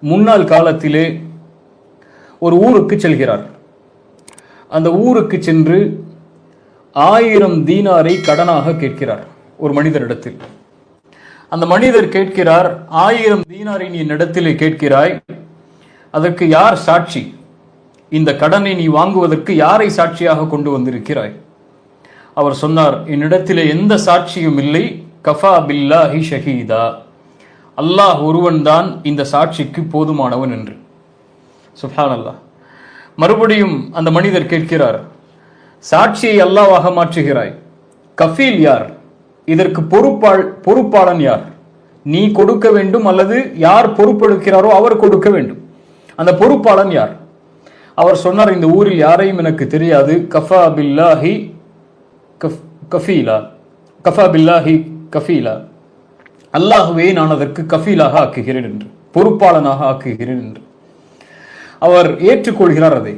முன்னாள் காலத்திலே ஒரு ஊருக்கு செல்கிறார். அந்த ஊருக்கு சென்று 1000 தீனாரை கடனாக கேட்கிறார் ஒரு மனிதரிடத்தில். அந்த மனிதர் கேட்கிறார், 1000 தீனாரை நீ என்னிடத்திலே கேட்கிறாய், அதற்கு யார் சாட்சி? இந்த கடனை நீ வாங்குவதற்கு யாரை சாட்சியாக கொண்டு வந்திருக்கிறாய்? அவர் சொன்னார், என்னிடத்திலே எந்த சாட்சியும் இல்லை, கஃபா பில்லாஹி ஷஹீதா, அல்லாஹ் ஒருவன் தான் இந்த சாட்சிக்கு போதுமானவன் என்று. சுப்ஹானல்லாஹ். மறுபடியும் அந்த மனிதர் கேட்கிறார், சாட்சியை அல்லாஹ்வாக மாற்றுகிறாய், கஃபீல் யார்? இதற்கு பொறுப்பாளன் யார்? நீ கொடுக்க வேண்டும் அல்லது யார் பொறுப்பெடுக்கிறாரோ அவர் கொடுக்க வேண்டும். அந்த பொறுப்பாளன் யார்? அவர் சொன்னார், இந்த ஊரில் யாரையும் எனக்கு தெரியாது, கஃபா பில்லாஹி கஃபீலா, கஃபா பில்லாஹி கஃபீலா, அல்லாஹ்வே நான் அதற்கு கஃபீலாக ஆக்குகிறேன் என்று, பொறுப்பாளனாக ஆக்குகிறேன் என்று அவர் ஏற்றுக்கொள்கிறார். அதை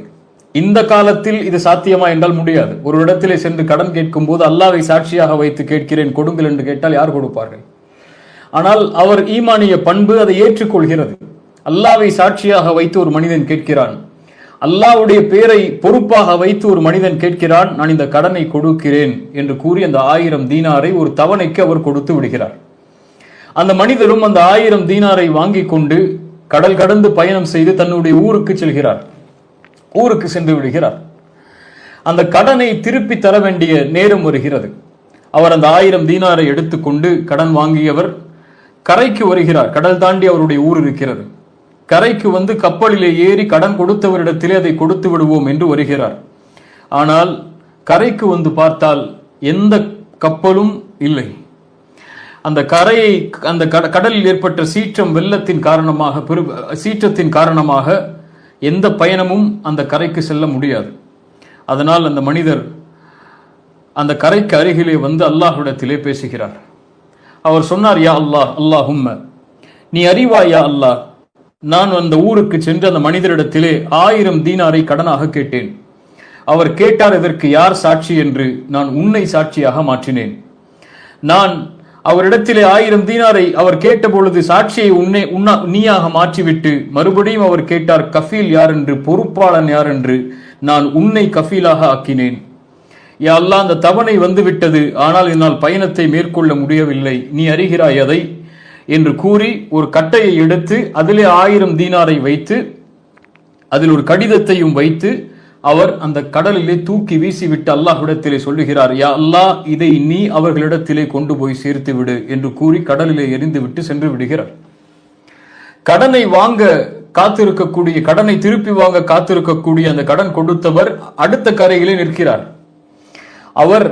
இந்த காலத்தில் இது சாத்தியமா என்றால் முடியாது. ஒரு இடத்திலே சென்று கடன் கேட்கும் போது அல்லாஹ்வை சாட்சியாக வைத்து கேட்கிறேன் கொடுங்கள் என்று கேட்டால் யார் கொடுப்பார்கள்? ஆனால் அவர் ஈமானிய பண்பு அதை ஏற்றுக்கொள்கிறது. அல்லாஹ்வை சாட்சியாக வைத்து ஒரு மனிதன் கேட்கிறான், அல்லாஹ்வுடைய பேரை பொறுப்பாக வைத்து ஒரு மனிதன் கேட்கிறான், நான் இந்த கடனை கொடுக்கிறேன் என்று கூறி அந்த 1000 தீனாரை ஒரு தவணைக்கு அவர் கொடுத்து விடுகிறார். அந்த மனிதரும் அந்த 1000 தீனாரை வாங்கி கொண்டு கடல் கடந்து பயணம் செய்து தன்னுடைய ஊருக்கு செல்கிறார். ஊருக்கு சென்று விடுகிறார். அந்த கடனை திருப்பி தர வேண்டிய நேரம் வருகிறது. அவர் அந்த 1000 தீனாரை எடுத்துக்கொண்டு கடன் வாங்கியவர் கரைக்கு வருகிறார். கடல் தாண்டி அவருடைய ஊர் இருக்கிறது. கரைக்கு வந்து கப்பலிலே ஏறி கடன் கொடுத்தவரிடத்திலே அதை கொடுத்து விடுவோம் என்று வருகிறார். ஆனால் கரைக்கு வந்து பார்த்தால் எந்த கப்பலும் இல்லை. அந்த கரையை, அந்த கடலில் ஏற்பட்ட சீற்றம், வெள்ளத்தின் காரணமாக, சீற்றத்தின் காரணமாக எந்த பயணமும் அந்த கரைக்கு செல்ல முடியாது. அதனால் அந்த மனிதர் அந்த கரைக்கு அருகிலே வந்து அல்லாஹ்விடத்திலே பேசுகிறார். அவர் சொன்னார், யா அல்லாஹ், அல்லாஹும்ம, நீ அறிவாயா அல்லாஹ், நான் அந்த ஊருக்கு சென்று அந்த மனிதரிடத்திலே 1000 தீனாரை கடனாக கேட்டேன். அவர் கேட்டார், இதற்கு யார் சாட்சி என்று நான் உன்னை சாட்சியாக மாற்றினேன். நான் அவரிடத்திலே 1000 தீனாரை அவர் கேட்ட பொழுது சாட்சியை நீயாக மாற்றிவிட்டு மறுபடியும் அவர் கேட்டார், கஃபீல் யார் என்று, பொறுப்பாளன் யார் என்று, நான் உன்னை கஃபீலாக ஆக்கினேன். யா அல்லாஹ், அந்த தவணை வந்துவிட்டது, ஆனால் என்னால் பயணத்தை மேற்கொள்ள முடியவில்லை, நீ அறிகிறாய் அதை என்று கூறி ஒரு கட்டையை எடுத்து அதிலே 1000 தீனாரை வைத்து அதில் ஒரு கடிதத்தையும் வைத்து அவர் அந்த கடலிலே தூக்கி வீசிவிட்டு அல்லாஹ்விடத்திலே சொல்லுகிறார், யா அல்லாஹ், இதை நீ அவர்களிடத்திலே கொண்டு போய் சேர்த்து விடு என்று கூறி கடலிலே எரிந்து விட்டு சென்று விடுகிறார். கடனை வாங்க காத்திருக்கக்கூடிய, கடனை திருப்பி வாங்க காத்திருக்கக்கூடிய அந்த கடன் கொடுத்தவர் அடுத்த கரையிலே நிற்கிறார். அவர்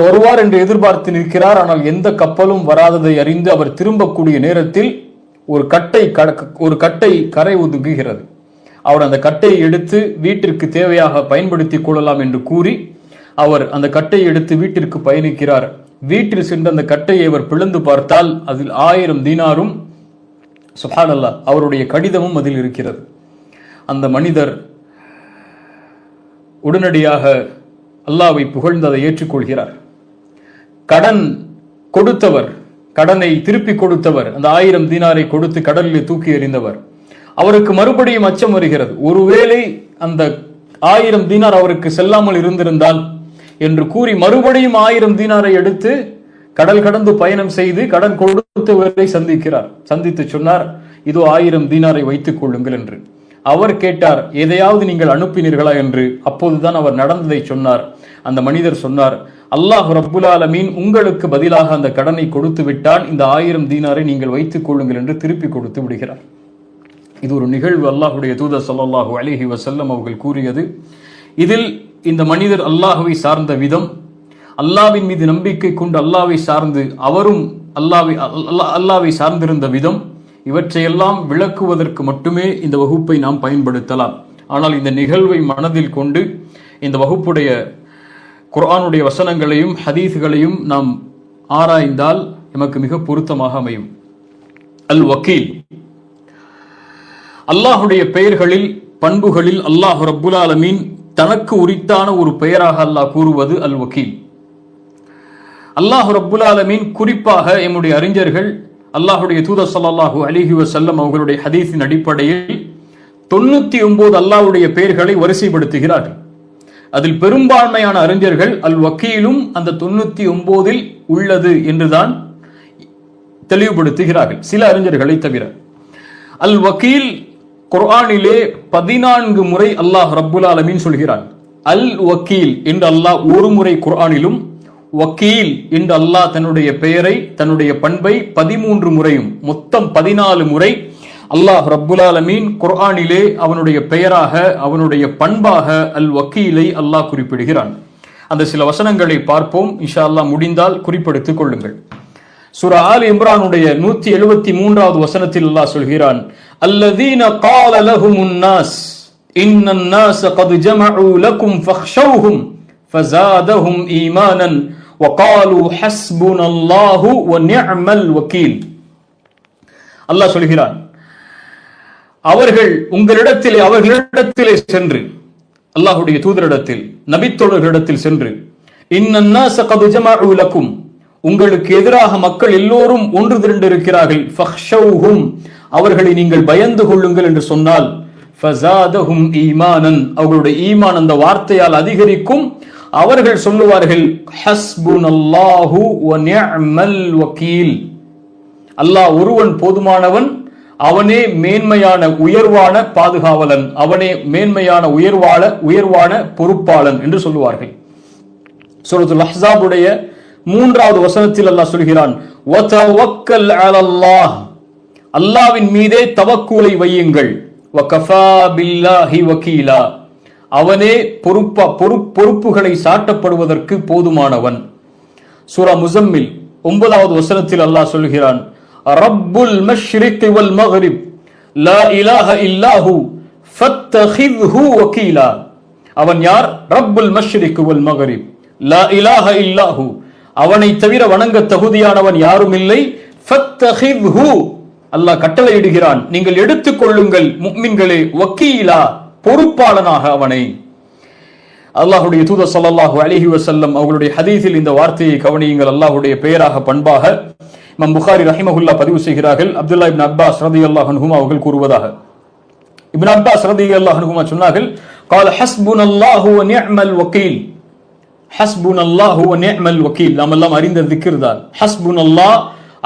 வருவார் என்று எதிர்பார்த்து நிற்கிறார். ஆனால் எந்த கப்பலும் வராததை அறிந்து அவர் திரும்பக்கூடிய நேரத்தில் ஒரு கட்டை கரை ஒதுங்குகிறது. அவர் அந்த கட்டையை எடுத்து வீட்டிற்கு தேவையாக பயன்படுத்திக் கொள்ளலாம் என்று கூறி அவர் அந்த கட்டையை எடுத்து வீட்டிற்கு பயணிக்கிறார். வீட்டில் சென்று அந்த கட்டையை அவர் பிளந்து பார்த்தால் அதில் 1000 தீனாரும், சுப்ஹானல்லாஹ், அவருடைய கடிதமும் அதில் இருக்கிறது. அந்த மனிதர் உடனடியாக அல்லாஹ்வை புகழ்ந்து அதை ஏற்றுக்கொள்கிறார். கடன் கொடுத்தவர், கடனை திருப்பி கொடுத்தவர், அந்த 1000 தீனாரை கொடுத்து கடலிலே தூக்கி எறிந்தவர், அவருக்கு மறுபடியும் அச்சம் வருகிறது. ஒருவேளை அந்த 1000 தீனார் அவருக்கு செல்லாமல் இருந்திருந்தால் என்று கூறி மறுபடியும் 1000 தீனாரை எடுத்து கடல் கடந்து பயணம் செய்து கடன் கொடுத்தவரை சந்தித்து சொன்னார், இதோ 1000 தீனாரை வைத்துக் கொள்ளுங்கள் என்று. அவர் கேட்டார், எதையாவது நீங்கள் அனுப்பினீர்களா என்று. அப்போதுதான் அவர் நடந்ததை சொன்னார். அந்த மனிதர் சொன்னார், அல்லாஹ் ரப்புல் ஆலமீன் உங்களுக்கு பதிலாக அந்த கடனை கொடுத்து விட்டான், இந்த 1000 தீனாரை நீங்கள் வைத்துக் கொள்ளுங்கள் என்று திருப்பி கொடுத்து விடுகிறார். இது ஒரு நிகழ்வு அல்லாஹ்வுடைய தூதர் ஸல்லல்லாஹு அலைஹி வஸல்லம் அவர்கள் கூறியது. இதில் இந்த மனிதர் அல்லாஹ்வை சார்ந்த விதம், அல்லாஹ்வின் மீது நம்பிக்கை கொண்டு அல்லாஹ்வை சார்ந்து அவரும் அல்லாஹ்வை சார்ந்திருந்த விதம், இவற்றையெல்லாம் விளக்குவதற்கு மட்டுமே இந்த வகுப்பை நாம் பயன்படுத்தலாம். ஆனால் இந்த நிகழ்வை மனதில் கொண்டு இந்த வகுப்புடைய குர்ஆனுடைய வசனங்களையும் ஹதீஸ்களையும் நாம் ஆராய்ந்தால் நமக்கு மிக பொருத்தமாக அமையும். அல் வக்கீல், அல்லாஹுடைய பெயர்களில் பண்புகளில் அல்லாஹ் ரப்புல் ஆலமீன் தனக்கு உரித்தான ஒரு பெயராக அல்லாஹ் கூறுவது அல் வக்கீல். அல்லாஹ் ரப்புல் ஆலமீன் குறிப்பாக எம்முடைய அறிஞர்கள் அல்லாஹுடைய தூதர் ஸல்லல்லாஹு அலைஹி வஸல்லம் அவர்களுடைய ஹதீஸின் அடிப்படையில் 99 அல்லாஹ்வுடைய பெயர்களை வரிசைப்படுத்துகிறார்கள். அதில் பெரும்பான்மையான அறிஞர்கள் அல் வக்கீலும் அந்த 99 உள்ளது என்றுதான் தெளிவுபடுத்துகிறார்கள், சில அறிஞர்களை தவிர. அல் வக்கீல் குர்ஆனிலே 14 முறை அல்லாஹ் ரப்புல் ஆலமீன் சொல்கிறான். அல் வக்கீல் என்று அல்லாஹ் ஒரு முறை குர்ஆனிலும், வக்கீல் என்று அல்லாஹ் தன்னுடைய பெயரை, தன்னுடைய பண்பை 13 முறையும், மொத்தம் 14 முறை அல்லாஹ் ரப்புல் ஆலமீன் குர்ஆனிலே அவனுடைய பெயராக, அவனுடைய பண்பாக அல் வக்கீலை அல்லாஹ் குறிப்பிடுகிறான். அந்த சில வசனங்களை பார்ப்போம் இன்ஷா அல்லாஹ், முடிந்தால் குறிப்பெடுத்துக் கொள்ளுங்கள். சூரா ஆல் இம்ரானுடைய 173வது வசனத்தில் அல்லாஹ் சொல்கிறான், அல்லதீன கால லஹுமுன் நாஸ் இன்னன் நாஸ கத் ஜமஉ லகும் ஃபக்ஷௌஹும் ஃபஸாதஹும் ஈமானன் வகாலு ஹஸ்புனல்லாஹு வநிஅமல் வக்கீல். அல்லாஹ் சொல்கிறான், அவர்களிடத்திலே சென்று, அல்லாஹ்வுடைய தூதரிடத்தில், நபித்தோழர்களிடத்தில் சென்று, இன்னன் நாஸ கத் ஜமஉ லகும், உங்களுக்கு எதிராக மக்கள் எல்லோரும் ஒன்று திரண்டிருக்கிறார்கள், ஃபக்ஷௌஹும், அவர்களை நீங்கள் பயந்து கொள்ளுங்கள் என்று சொன்னால், ஃபஸாதஹும் ஈமானன், அவர்களுடைய ஈமான் அந்த வார்த்தையால் அதிகரிக்கும். அவர்கள் சொல்லுவார்கள், ஹஸ்புனல்லாஹு வநிஅமல் வக்கீல், அல்லாஹ் ஒருவன் போதுமானவன், அவனே மேன்மையான உயர்வான பாதுகாவலன், அவனே மேன்மையான உயர்வான பொறுப்பாளன் என்று சொல்லுவார்கள். சூரத்துல் அஹ்ஸாபுடைய 3வது வசனத்தில் அல்லாஹ் சொல்கிறான், வதவக்கல் அலல்லாஹ், அல்லாஹ்வின் மீதே தவக்குலை வையுங்கள், வகஃபா பில்லாஹி வக்கீலா, அவனே பொறுப்புகளை சாட்டப்படுவதற்கு போதுமானவன். சூரா முஸம்மில் 9வது வசனத்தில் அல்லாஹ் சொல்கிறான், ரப்புல் மஷ்ரிக் வல் மக்ரிப் லா இலாஹ இல்லாஹு ஃபத்தஹித்ஹு வக்கீலா, அவன் யார்? ரப்புல் மஷ்ரிக் வல் மக்ரிப் லா இலாஹ இல்லாஹு, அவனை தவிர வணங்க தகுதியானவன் யாரும் இல்லை. ஃபத்தஹித்ஹு, அல்லாஹ் கட்டளையிடுகிறான், நீங்கள் எடுத்துக் கொள்ளுங்கள் முஃமின்களே, வக்கீலா, பொறுப்பாளனாக அவனை. அல்லாஹ்வுடைய தூதர் ஸல்லல்லாஹு அலைஹி வஸல்லம் அவர்களுடைய ஹதீஸில் இந்த வார்த்தையை கவனியுங்கள். அல்லாஹ்வுடைய பெயராக பண்பாக இமாம் புகாரி ரஹிமஹுல்லாஹ் பதிவு செய்கிறார்கள். அப்துல்லாஹ் இப்னு அப்பாஸ் ரலியல்லாஹு அன்ஹுமா அவர்கள் கூறுவதாக, இப்னு அப்பாஸ் ரலியல்லாஹு அன்ஹுமா சொன்னார்கள், قال حسبنالله ونعم الوكيل, ஹஸ்புனல்லாஹு வ நிஅமல் வக்கீல், நாம் எல்லாம் அறிந்த திக்ர் தான். ஹஸ்புனல்லாஹ்,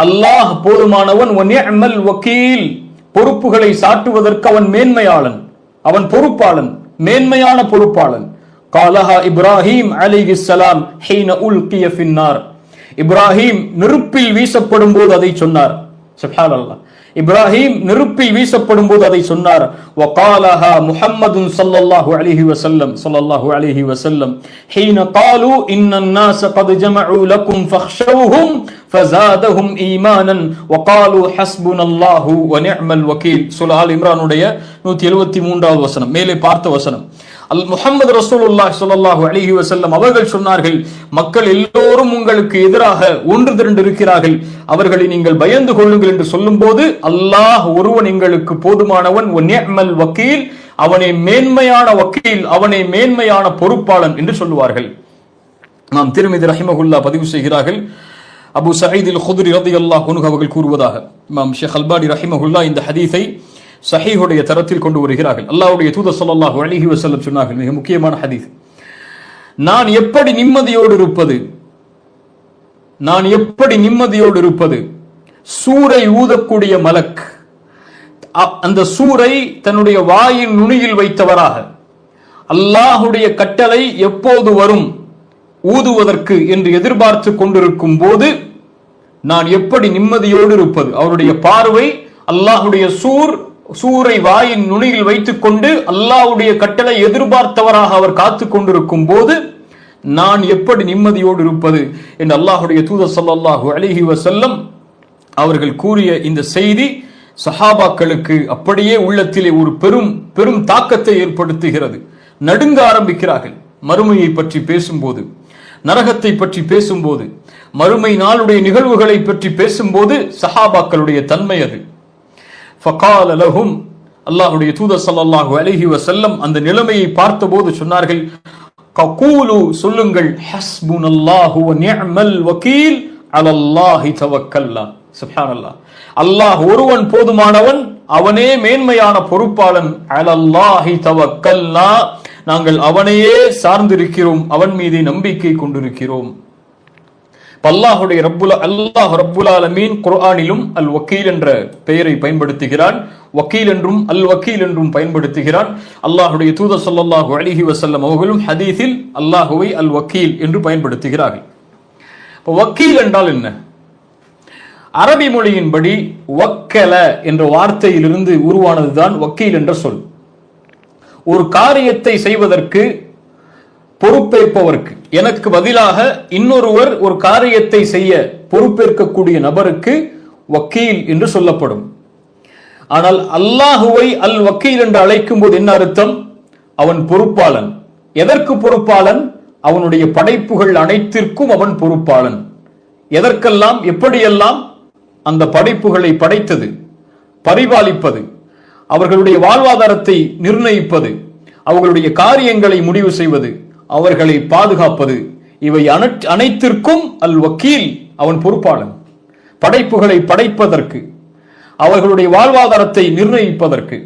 அல்லாஹ் போதுமானவன், வ நிஅமல் வக்கீல், பொறுப்புகளை சாட்டுவதற்கு அவன் மேன்மையாளன், அவன் பொறுப்பாளன், மேன்மையான பொறுப்பாளன். காலஹா இப்ராஹிம் அலைஹிஸ்ஸலாம் ஹீன உல்கிய ஃபின்னார், இப்ராஹிம் நெருப்பில் வீசப்படும் போது அதை சொன்னார். சுப்ஹானல்லாஹ், இப்ராஹிம் நெருப்பில் வீசப்படும் போது அதை சொன்னார். வகாலஹா முஹம்மதுன் ஸல்லல்லாஹு அலைஹி வஸல்லம் ஹீன காலு இன்னன் நாஸ கத் ஜமஉ லகும் ஃபக்ஷௌஹும் ஃபஸாதஹும் ஈமானன் வகாலு ஹஸ்புனல்லாஹு வ நிஅமல் வக்கீல். சூரா ஆல் இம்ரானுடைய 173வது வசனம், மேலே பார்த்த வசனம். முஹம்மது ரசூலுல்லாஹி ஸல்லல்லாஹு அலைஹி வஸல்லம் அவர்கள் சொன்னார்கள், மக்கள் எல்லோரும் உங்களுக்கு எதிராக ஒன்று திரண்டிருக்கிறார்கள், அவர்களை நீங்கள் பயந்து கொள்ளுங்கள் என்று சொல்லும்போது, அல்லாஹ் ஒருவன் எங்களுக்கு போதுமானவன், வ நிஅமல் வக்கீல், அவனே மேன்மையான வக்கீல், அவனே மேன்மையான பொறுப்பாளன் என்று சொல்லுவார்கள். நாம் திருமிதி ரஹிமஹுல்லாஹ் பதிவு செய்கிறார்கள், அபு சயீத் அல் குத்ரி ரலியல்லாஹு அன்ஹு அவர்கள் கூறுவதாக, இமாம் ஷேக் அல்பானி ரஹிமஹுல்லாஹ் இந்த ஹதீஸை சஹீஹுடைய தரத்தில் கொண்டு வருகிறார்கள். அல்லாஹ்வுடைய தூதர் ஸல்லல்லாஹு அலைஹி வஸல்லம் சொன்னார்கள், மிக முக்கியமான ஹதீஸ், நான் எப்படி நிம்மதியோடு இருப்பது, சூரை ஊதக்கூடிய மலக், அந்த சூரை தன்னுடைய வாயின் நுனியில் வைத்தவராக, அல்லாஹ்வுடைய கட்டளை எப்போது வரும் ஊதுவதற்கு என்று எதிர்பார்த்து கொண்டிருக்கும் போது நான் எப்படி நிம்மதியோடு இருப்பது. அவருடைய பார்வை அல்லாஹ்வுடைய சூரை வாயின் நுனியில் வைத்துக் கொண்டு அல்லாஹ்வுடைய கட்டளை எதிர்பார்த்தவராக அவர் காத்து கொண்டிருக்கும் போது நான் எப்படி நிம்மதியோடு இருப்பது என்று அல்லாஹ்வுடைய தூதர் ஸல்லல்லாஹு அலைஹி வஸல்லம் அவர்கள் கூறிய இந்த செய்தி சஹாபாக்களுக்கு அப்படியே உள்ளத்திலே ஒரு பெரும் தாக்கத்தை ஏற்படுத்துகிறது. நடுங்க ஆரம்பிக்கிறார்கள். மறுமையை பற்றி பேசும்போது, நரகத்தை பற்றி பேசும்போது, மறுமை நாளுடைய நிகழ்வுகளை பற்றி பேசும்போது சஹாபாக்களுடைய தன்மை அது. ஃபகால லஹும், அல்லாஹ்வுடைய தூதர் ஸல்லல்லாஹு அலைஹி வஸல்லம் அந்த நிலைமையை பார்த்தபோது சொன்னார்கள், ககூலு, சொல்லுங்கள், ஹஸ்புனல்லாஹு வ நிஅமல் வக்கீல் அலல்லாஹி தவக்கல்னா, சுப்ஹானல்லாஹ். அல்லாஹ் ஒருவன் போதுமானவன், அவனே மேன்மையான பொறுப்பாளன். அலல்லாஹி தவக்கல்னா, நாங்கள் அவனையே சார்ந்திருக்கிறோம், அவன் மீது நம்பிக்கை கொண்டிருக்கிறோம். அல்லாஹுடைய அல்லாஹ் ரப்புல் ஆலமீன் குர்ஆனிலும் அல் வக்கீல் என்ற பெயரை பயன்படுத்துகிறான், வக்கீல் என்றும் அல் வக்கீல் என்றும் பயன்படுத்துகிறான். அல்லாஹுடைய தூதர் ஸல்லல்லாஹு அலைஹி வஸல்லம் அவர்களும் ஹதீஸில் அல்லாஹுவை அல் வக்கீல் என்று பயன்படுத்துகிறார்கள். வக்கீல் என்றால் என்ன? அரபி மொழியின்படி வக்கல என்ற வார்த்தையிலிருந்து உருவானதுதான் வக்கீல் என்ற சொல். ஒரு காரியத்தை செய்வதற்கு பொறுப்பேற்பவருக்கு, எனக்கு பதிலாக இன்னொருவர் ஒரு காரியத்தை செய்ய பொறுப்பேற்கக்கூடிய நபருக்கு வக்கீல் என்று சொல்லப்படும். ஆனால் அல்லாஹுவை அல் வக்கீல் என்று அழைக்கும் போது என்ன அர்த்தம்? அவன் பொறுப்பாளன். எதற்கு பொறுப்பாளன்? அவனுடைய படைப்புகள் அனைத்திற்கும் அவன் பொறுப்பாளன். எதற்கெல்லாம், எப்படியெல்லாம்? அந்த படைப்புகளை படைத்தது, பரிபாலிப்பது, அவர்களுடைய வாழ்வாதாரத்தை நிர்ணயிப்பது, அவர்களுடைய காரியங்களை முடிவு செய்வது, அவர்களை பாதுகாப்பது, இவை அனைத்திற்கும் அல் வக்கீல் அவன் பொறுப்பாளன். படைப்புகளை படைப்பதற்கு, அவர்களுடைய வாழ்வாதாரத்தை நிர்ணயிப்பதற்கு,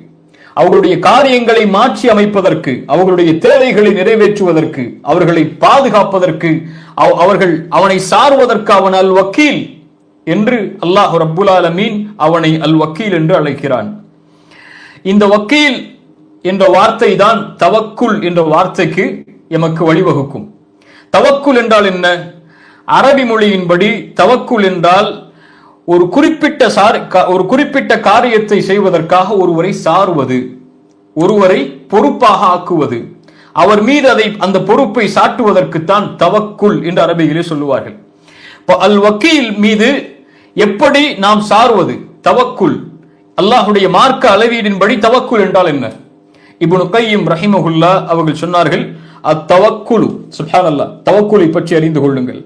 அவர்களுடைய காரியங்களை மாற்றி அமைப்பதற்கு, அவர்களுடைய தேவைகளை நிறைவேற்றுவதற்கு, அவர்களை பாதுகாப்பதற்கு, அவனை சார்வதற்கு அவன் அல் வக்கீல் என்று அல்லாஹ் ரப்புல் ஆலமீன் அவனை அல் வக்கீல் என்று அழைக்கிறான். இந்த வக்கீல் என்ற வார்த்தை தான் தவக்குல் என்ற வார்த்தைக்கு எமக்கு வழிவகுக்கும். தவக்குல் என்றால் என்ன? அரபி மொழியின்படி தவக்குல் என்றால் ஒரு குறிப்பிட்ட காரியத்தை செய்வதற்காக ஒருவரை சார்வது, ஒருவரை பொறுப்பாக ஆக்குவது, அவர் மீது அந்த பொறுப்பை சாட்டுவதற்குத்தான் தவக்குல் என்று அரபியிலே சொல்லுவார்கள். அல் வக்கீல் மீது எப்படி நாம் சார்வது? தவக்குல், அல்லாஹுடைய மார்க்க அளவீடின்படி தவக்குல் என்றால் என்ன? இப்னு கய்யிம் ரஹிமஹுல்லா அவர்கள் சொன்னார்கள், அத்தவக்குலு, சுப்ஹானல்லாஹ், தவக்குலை பற்றி அறிந்து கொள்ளுங்கள்.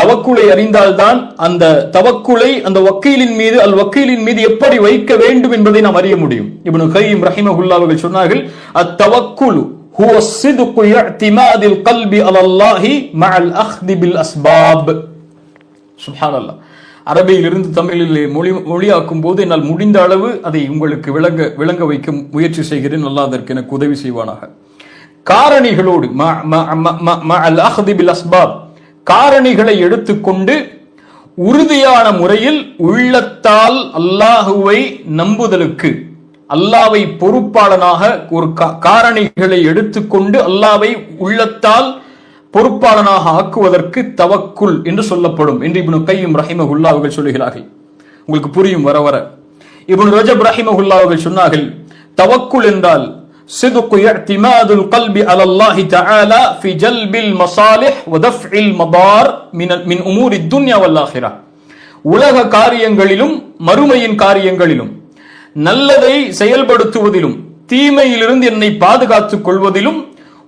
தவக்குலை அறிந்தால்தான் அந்த தவக்குலை அந்த வக்கீலின் மீது, அல் வக்கீலின் மீது எப்படி வைக்க வேண்டும் என்பதை நாம் அறிய முடியும். இப்னு கய்யிம் ரஹிமஹுல்லா அவர்கள் சொன்னார்கள், அத்தவக்குலு ஹுவ ஸித்கு இஅ்திமாதில் கல்பி அலல்லாஹி மஅல் அக்தி பில் அஸ்பாப். சுப்ஹானல்லாஹ். அரபியிலிருந்து தமிழில் மொழியாக்கும் போது என்னால் முடிந்த அளவு அதை உங்களுக்கு விளங்க வைக்க முயற்சி செய்கிறேன். அல்லாஹ் அதற்கு எனக்கு உதவி செய்வானாக. காரணிகளோடு காரணிகளை எடுத்துக்கொண்டு உறுதியான முறையில் உள்ளத்தால் அல்லாஹுவை நம்புதலுக்கு, அல்லாஹ்வை பொறுப்பாளனாக ஒரு காரணிகளை எடுத்துக்கொண்டு அல்லாஹ்வை உள்ளத்தால் பொறுப்பாளனாக ஆக்குவதற்கு தவக்குல் என்று சொல்லப்படும் என்று இப்னு கய்யிம் ரஹிமஹுல்லா அவர்கள் சொல்லுகிறார்கள். உங்களுக்கு புரியும் வர வர. இப்னு ரஜப் ரஹிமஹுல்லா அவர்கள் சொன்னார்கள், தவக்குல் என்றால் صدق اعتماد القلب على الله تعالى في جلب المصالح ودفع المضار من امور الدنيا والاخره. உலக காரியங்களிலும் மறுமையின் காரியங்களிலும் நல்லதை செயல்படுத்துவதிலும் தீமையிலிருந்து என்னை பாதுகாத்துக் கொள்வதிலும்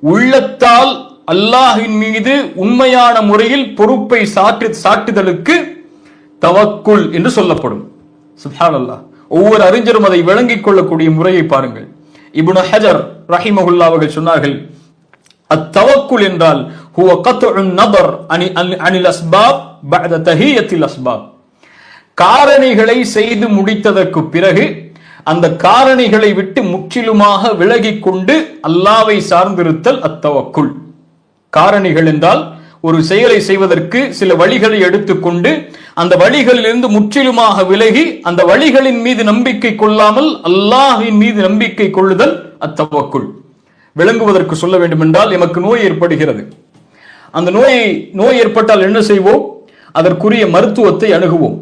உள்ளத்தால் அல்லாஹ்வின் மீது உண்மையான முறையில் பொறுப்பை சாட்டுதலுக்கு தவக்குல் என்று சொல்லப்படும். சுப்ஹானல்லாஹ். ஒவ்வொரு அறிஞரும் அதை விளங்கிக் கொள்ளக்கூடிய முறையை பாருங்கள். இப்னு ஹஜர் ரஹிமஹுல்லா அவர்கள் சொன்னார்கள், அத்தவக்குல் என்றால் ஹுவ கத்உன் நதர் அனில் அஸ்பாப் பஅத தஹியத்தில் அஸ்பாப். காரணிகளை செய்து முடித்ததற்கு பிறகு அந்த காரணிகளை விட்டு முற்றிலுமாக விலகிக் கொண்டு அல்லாஹ்வை சார்ந்திருத்தல் அத்தவக்குல். காரணிகள் என்றால் ஒரு செயலை செய்வதற்கு சில வழிகளை எடுத்துக்கொண்டு அந்த வழிகளிலிருந்து முற்றிலுமாக விலகி அந்த வழிகளின் மீது நம்பிக்கை கொள்ளாமல் அல்லாஹ்வின் மீது நம்பிக்கை கொள்ளுதல் அத்தவக்குல். விளங்குவதற்கு சொல்ல வேண்டும் என்றால், எமக்கு நோய் ஏற்படுகிறது. அந்த நோய் ஏற்பட்டால் என்ன செய்வோம்? அதற்குரிய மருத்துவத்தை அணுகுவோம்.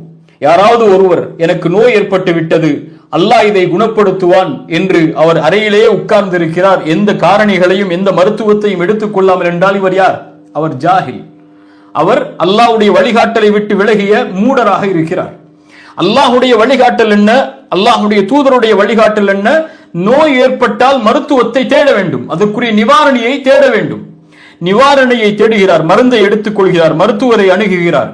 யாராவது ஒருவர் எனக்கு நோய் ஏற்பட்டு விட்டது, அல்லாஹ் இதை குணப்படுத்துவான் என்று அவர் அறையிலேயே உட்கார்ந்திருக்கிறார், எந்த காரணிகளையும் எந்த மருத்துவத்தையும் எடுத்துக் கொள்ளாமல் என்றால் இவர் யார்? அவர் ஜாஹில். அவர் அல்லாஹ்வுடைய வழிகாட்டலை விட்டு விலகிய மூடராக இருக்கிறார். அல்லாஹ்வுடைய வழிகாட்டல் என்ன? அல்லாஹ்வுடைய தூதருடைய வழிகாட்டல் என்ன? நோய் ஏற்பட்டால் மருத்துவத்தை தேட வேண்டும், அதற்குரிய நிவாரணியை தேட வேண்டும். நிவாரணியை தேடுகிறார், மருந்தை எடுத்துக் கொள்கிறார், மருத்துவரை அணுகுகிறார்,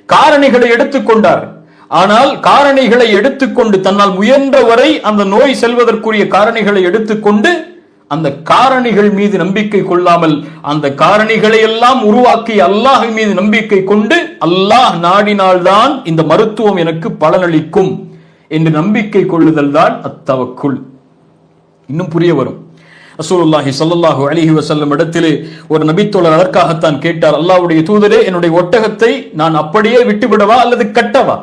காரணிகளை எடுத்துக்கொண்டார். ஆனால் காரணிகளை எடுத்துக்கொண்டு தன்னால் முயன்றவரை அந்த நோய் செல்வதற்குரிய காரணிகளை எடுத்துக்கொண்டு அந்த காரணிகள் மீது நம்பிக்கை கொள்ளாமல் அந்த காரணிகளை எல்லாம் உருவாக்கி அல்லாஹ் மீது நம்பிக்கை கொண்டு அல்லாஹ் நாடினால்தான் இந்த மருத்துவம் எனக்கு பலனளிக்கும் என்று நம்பிக்கை கொள்ளுதல் தான் அத்தவக்குல். இன்னும் புரிய வரும். ரசூலுல்லாஹி ஸல்லல்லாஹு அலைஹி வஸல்லம் இடத்திலே ஒரு நபித்தோழர் அதற்காகத்தான் கேட்டார், அல்லாஹ்வுடைய தூதரே, என்னுடைய ஒட்டகத்தை நான் அப்படியே விட்டுவிடவா அல்லது கட்டவா?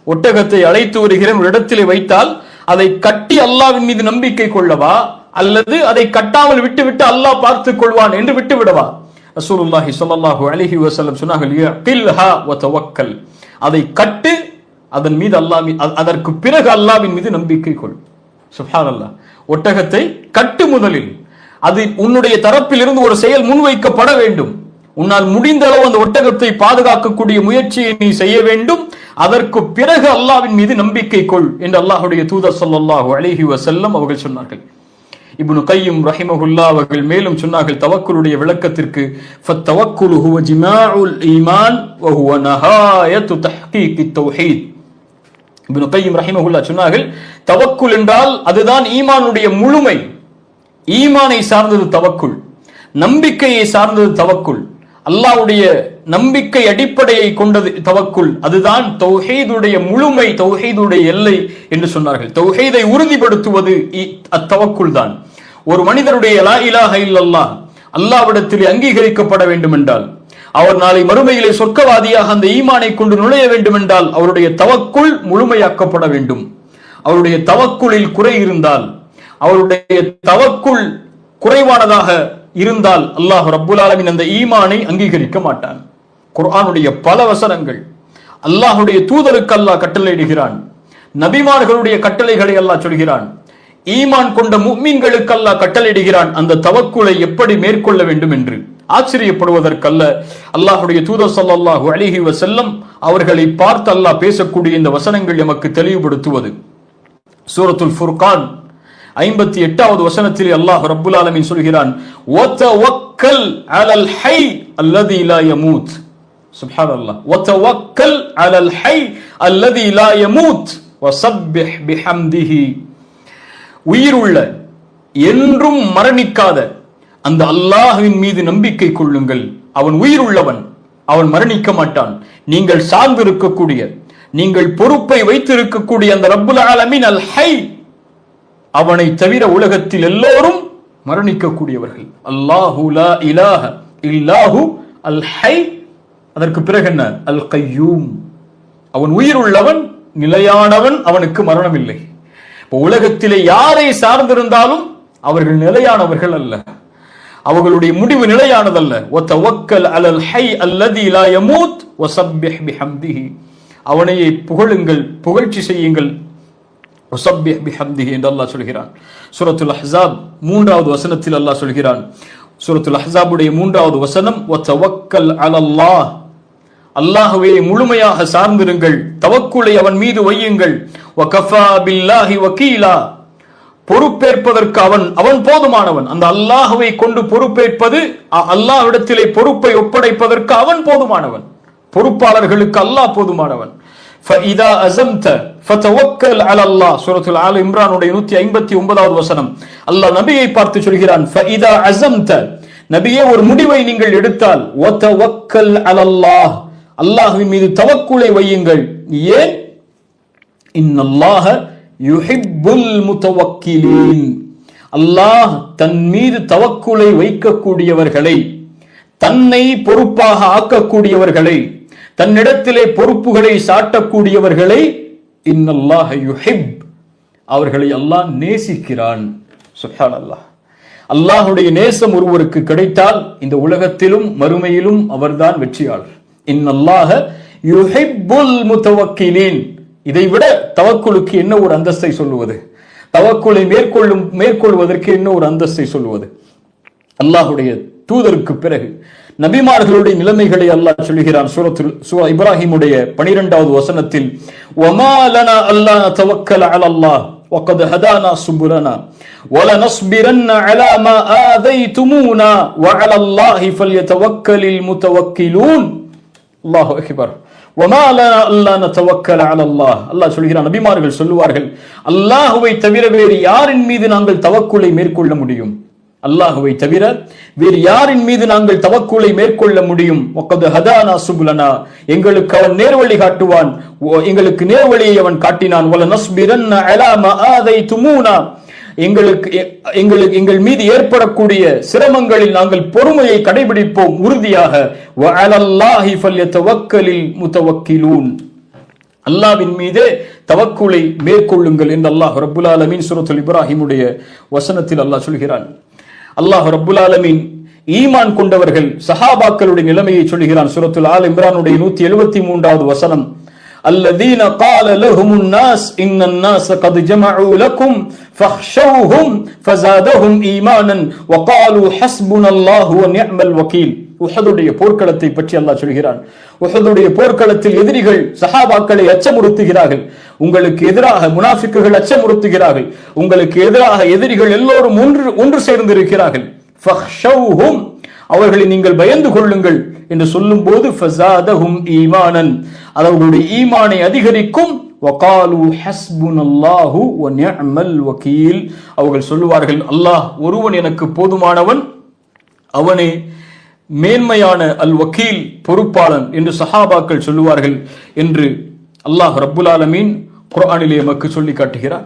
ஒட்டகத்தை அழைத்து வருகிறேன், ஒரு இடத்திலே வைத்தால் அதை கட்டி அல்லாஹ்வின் மீது நம்பிக்கை கொள்ளவா அல்லது அதை கட்டாமல் விட்டுவிட்டு அல்லாஹ் பார்த்துக் கொள்வான் என்று விட்டுவிடவா? ரசூலுல்லாஹி ஸல்லல்லாஹு அலைஹி வஸல்லம் சொன்னார்கள், யகில்ஹா வ தவக்கல், அதை கட்டு, அதன் மீது அதற்கு பிறகு அல்லாஹ்வின் மீது நம்பிக்கை கொள். சுப்ஹானல்லாஹ். ஒட்டகத்தை கட்டு முதலில். அது உன்னுடைய தரப்பில் இருந்து ஒரு செயல் முன்வைக்கப்பட வேண்டும். உன்னால் முடிந்த அளவு அந்த ஒட்டகத்தை பாதுகாக்கக்கூடிய முயற்சியை நீ செய்ய வேண்டும். அதற்கு பிறகு அல்லாஹ்வின் மீது நம்பிக்கை கொள் என்று அல்லாஹ்வுடைய தூதர் ஸல்லல்லாஹு அலைஹி வஸல்லம் அவர்கள் சொன்னார்கள். இப்னு கய்யிம் ரஹிமஹுல்லாஹ் அவர்கள் மேலும் சொன்னார்கள் தவக்குலுடைய விளக்கத்திற்கு, ஃபத்தவக்குலு ஹுவ ஜிமாஉல் ஈமான் வ ஹுவ நஹாயத்து தஹ்கீகித் தௌஹீத். இப்னு கய்யிம் ரஹிமஹுல்லாஹ் சொன்னார்கள், தவக்குல் என்றால் அதுதான் ஈமானுடைய முழுமை. ஈமானை சார்ந்தது தவக்குல், நம்பிக்கையை சார்ந்தது தவக்குல், அல்லாஹ்வுடைய நம்பிக்கை அடிப்படையை கொண்டது தவக்குல். அதுதான் தௌஹீதுடைய முழுமை, தௌஹீதுடைய எல்லை என்று சொன்னார்கள். தௌஹீதை உறுதிப்படுத்துவது அத்தவக்குல் தான். ஒரு மனிதருடைய லா இலாஹ இல்லல்லாஹ் அல்லாஹ்விடத்தில் அங்கீகரிக்கப்பட வேண்டும் என்றால், அவர் நாளை மறுமையிலே சொர்க்கவாதியாக அந்த ஈமானை கொண்டு நுழைய வேண்டும் என்றால் அவருடைய தவக்குல் முழுமையாக்கப்பட வேண்டும். அவருடைய தவக்குலில் குறை இருந்தால், அவருடைய தவக்குல் குறைவானதாக இருந்தால் அல்லாஹ் ரப்புல் ஆலமீன் அந்த ஈமானை அங்கீகரிக்க மாட்டான். குர்ஆனுடைய பல வசனங்கள் அல்லாஹ்வுடைய தூதருக்கு அல்லாஹ் கட்டளையிடுகிறான், நபிமார்களுடைய கட்டளைகளை அல்லாஹ் சொல்கிறான், ஈமான் கொண்ட முஃமின்களுக்கு அல்லாஹ் கட்டளையிடுகிறான் அந்த தவக்குலை எப்படி மேற்கொள்ள வேண்டும் என்று. ஆச்சரியப்படுவதற்கல்ல, அல்லாஹ்வுடைய தூதர் ஸல்லல்லாஹு அலைஹி வஸல்லம் அவர்களை பார்த்து அல்லாஹ் பேசக்கூடிய இந்த வசனங்கள் எமக்கு தெளிவுபடுத்துவது. சூரத்துல் ஃபுர்கான் 58வது வசனத்தில் அல்லாஹ் ரப்புல் ஆலமீன் சொல்கிறான், வதவக்கல் அலல் ஹை அல்லதி லா யமூத். சுப்ஹானல்லாஹ். வதவக்கல் அலல் ஹை அல்லதி லா யமூத் வஸப்பிஹ் பிஹம்திஹி. உயிருள்ள என்றும் மரணிக்காத அந்த அல்லாஹ்வின் மீது நம்பிக்கை கொள்ளுங்கள். அவன் உயிருள்ளவன், அவன் மரணிக்க மாட்டான். நீங்கள் சார்ந்திருக்கக்கூடிய, நீங்கள் பொறுப்பை வைத்திருக்கக்கூடிய அந்த ரப்புல் ஆலமீன் அல் ஹை, அவனை தவிர உலகத்தில் எல்லோரும் மரணிக்கக்கூடியவர்கள். அல்லாஹு லா இலாஹ இல்லாஹு அல் ஹை. அதற்கு பிறகு என்ன? அல் கய்யூம். அவன் உயிருள்ளவன், நிலையானவன், அவனுக்கு மரணம் இல்லை. இப்போ உலகத்திலே யாரை சார்ந்திருந்தாலும் அவர்கள் நிலையானவர்கள் அல்ல, அவர்களுடைய முடிவு நிலையானதல்ல. வதவக்கல் அலல் ஹை அல்லதி லா யமூத் வஸப்பிஹ் பிஹம்திஹி. அவனையே புகழுங்கள், புகழ்ச்சி செய்யுங்கள். வஸப்பிஹ் பிஹம்திஹி என்று அல்லாஹ் சொல்கிறான். சூரத்துல் அஹ்ஸாப் 3வது வசனத்தில் அல்லாஹ் சொல்கிறான். சூரத்துல் அஹ்ஸாபுடைய 3வது வசனம், வதவக்கல் அலல்லாஹ். அல்லாஹ்வை முழுமையாக சார்ந்திருங்கள், தவக்குலை அவன் மீது வையுங்கள். வகஃபா பில்லாஹி வகீலா. பொறுப்பேற்பதற்கு அவன் போதுமானவன். அந்த அல்லாஹ்வை கொண்டு பொறுப்பேற்பது, அல்லாஹ்விடத்திலே பொறுப்பை ஒப்படைப்பதற்கு அவன் போதுமானவன். பொறுப்பாளர்களுக்கு அல்லாஹ் போதுமானவன். ஃபஇதா அஸம்த ஃபதவக்கல் அலல்லாஹ். சூரத்துல் ஆல இம்ரானுடைய 159வது வசனம் அல்லாஹ் நபியை பார்த்து சொல்கிறான், ஃபஇதா அஸம்த, நபியே ஒரு முடிவை நீங்கள் எடுத்தால், வதவக்கல் அலல்லாஹ், அல்லாஹ்வின் மீது தவக்குலை வையுங்கள். ஏன்? இன்னல்லாஹ யுஹிப்புல் முத்தவக்கிலீன். அல்லாஹ் தன் மீது தவக்குலை வைக்கக்கூடியவர்களை, தன்னை பொறுப்பாக ஆக்கக்கூடியவர்களை, தன்னிடத்திலே பொறுப்புகளை சாட்டக்கூடியவர்களை, இன்னல்லாஹ யுஹிப், அவர்களை அல்லாஹ் நேசிக்கிறான். சுப்ஹானல்லாஹ். அல்லாஹ்வுடைய நேசம் ஒருவருக்கு கிடைத்தால் இந்த உலகத்திலும் மறுமையிலும் அவர்தான் வெற்றியாளர். இன்னல்லாஹ யுஹிப்புல் முத்தவக்கிலீன். இதைவிட தவக்குலுக்கு என்ன ஒரு அந்தஸ்தை சொல்லுவது? தவக்குலை மேற்கொள்வதற்கு என்ன ஒரு அந்தஸ்தை சொல்லுவது? அல்லாஹ்வுடைய தூதருக்கு பிறகு நபிமார்களுடைய நிலைமைகளை அல்லாஹ் சொல்கிறான். சூரா இப்ராஹிமுடைய 12வது வசனத்தில், வமா லனா அல்லா நதவக்கல அலல்லாஹ் வகத் ஹதானா சுபுலனா வலனஸ்பிரன்ன அலா மா ஆதைதுமூனா வஅலல்லாஹி ஃபல்யதவக்கலில் முத்தவக்கிலூன். அல்லாஹு அக்பர். வமா லனா அல்லா நதவக்கல அலல்லாஹ். அல்லாஹ் சொல்கிறான், நபிமார்கள் சொல்லுவார்கள், அல்லாஹ்வை தவிர வேறு யாரின் மீது நாங்கள் தவக்குலை மேற்கொள்ள முடியும்? அல்லாஹுவை தவிர வேறு யாரின் மீது நாங்கள் தவக்குலை மேற்கொள்ள முடியும்? வக்கத் ஹதானா சுபுலனா, எங்களுக்கு அவன் நேர்வழி காட்டுவான், எங்களுக்கு நேர்வழியை அவன் காட்டினான். வல நஸ்பிரன்ன அலா மா ஆதைதுமூனா, எங்கள் மீது ஏற்படக்கூடிய சிரமங்களில் நாங்கள் பொறுமையை கடைபிடிப்போம் உறுதியாக. வ அலல்லாஹி ஃபல்யதவக்கலில் முதவக்கிலூன், அல்லாஹ்வின் மீதே தவக்குலை மேற்கொள்ளுங்கள் என்று அல்லாஹ் ரப்புல் ஆலமீன் சூரத்துல் இப்ராஹிமுடைய வசனத்தில் அல்லாஹ் சொல்கிறான். அல்லாஹ் ரப்புல் ஆலமீன் ஈமான் கொண்டவர்கள் சஹாபாக்களுடைய நிலைமையை சொல்கிறான். சூரத்துல் ஆல் இம்ரானுடைய 173வது வசனம், அல்லதீன قال لهم الناس ان الناس قد جمعوا لكم فاخشوهم فزادهم ايمانا وقالوا حسبنا الله ونعم الوكيل. உஹதுடைய போர்க்களத்தை பற்றி அல்லாஹ் சொல்கிறான். உஹதுடைய போர்க்களத்தில் எதிரிகள் சஹாபாக்களை அச்சமுறுத்துகிறார்கள், உங்களுக்கு எதிராக முனாஃபிக்குகள் அச்சமுறுத்துகிறார்கள், உங்களுக்கு எதிராக எதிரிகள் எல்லோரும் ஒன்று சேர்ந்திருக்கிறார்கள். ஃபஹ்ஷௌஹும், அவர்களை நீங்கள் பயந்து கொள்ளுங்கள் என்று சொல்லும் போது ஃபஸாதஹும் ஈமானன், அவர்களுடைய ஈமானை அதிகரிக்கும். வகாலு ஹஸ்புனல்லாஹு வ நிஅமல் வகீல், அவர்கள் சொல்லுவார்கள் அல்லாஹ் ஒருவன் எனக்கு போதுமானவன், அவனே மேன்மையான அல் வக்கீல் பொறுப்பாளன் என்று சஹாபாக்கள் சொல்லுவார்கள் என்று அல்லாஹ் ரப்புல் ஆலமீன் குர்ஆனிலே நமக்கு சொல்லி காட்டுகிறார்.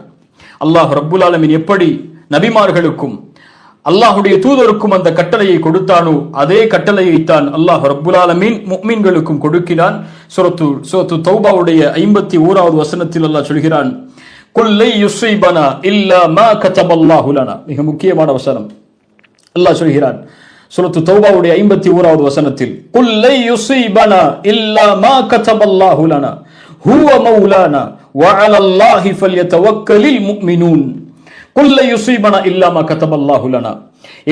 அல்லாஹ் ரப்புல் ஆலமீன் எப்படி நபிமார்களுக்கும் அல்லாஹுடைய தூதருக்கும் அந்த கட்டளையை கொடுத்தானோ அதே கட்டளையைத்தான் அல்லாஹ் ரப்புல் ஆலமீன் முஃமின்களுக்கும் கொடுக்கிறான். சூரத்து தௌபாவுடைய 51வது வசனத்தில் அல்லாஹ் சொல்கிறான், குல் லை யுஸீபனா இல்லா மா கதபல்லாஹு லனா. மிக முக்கியமான வசனம். அல்லாஹ் சொல்கிறான் சூரத்து தௌபாவுடைய 51வது வசனத்தில், குல் லை யுஸீபனா இல்லா மா கதபல்லாஹு லனா ஹுவ மௌலானா வ அலல்லாஹி ஃபல்யதவக்கலில் முஃமினூன். குல் லை யுஸீபனா இல்லா மா கதபல்லாஹு லனா,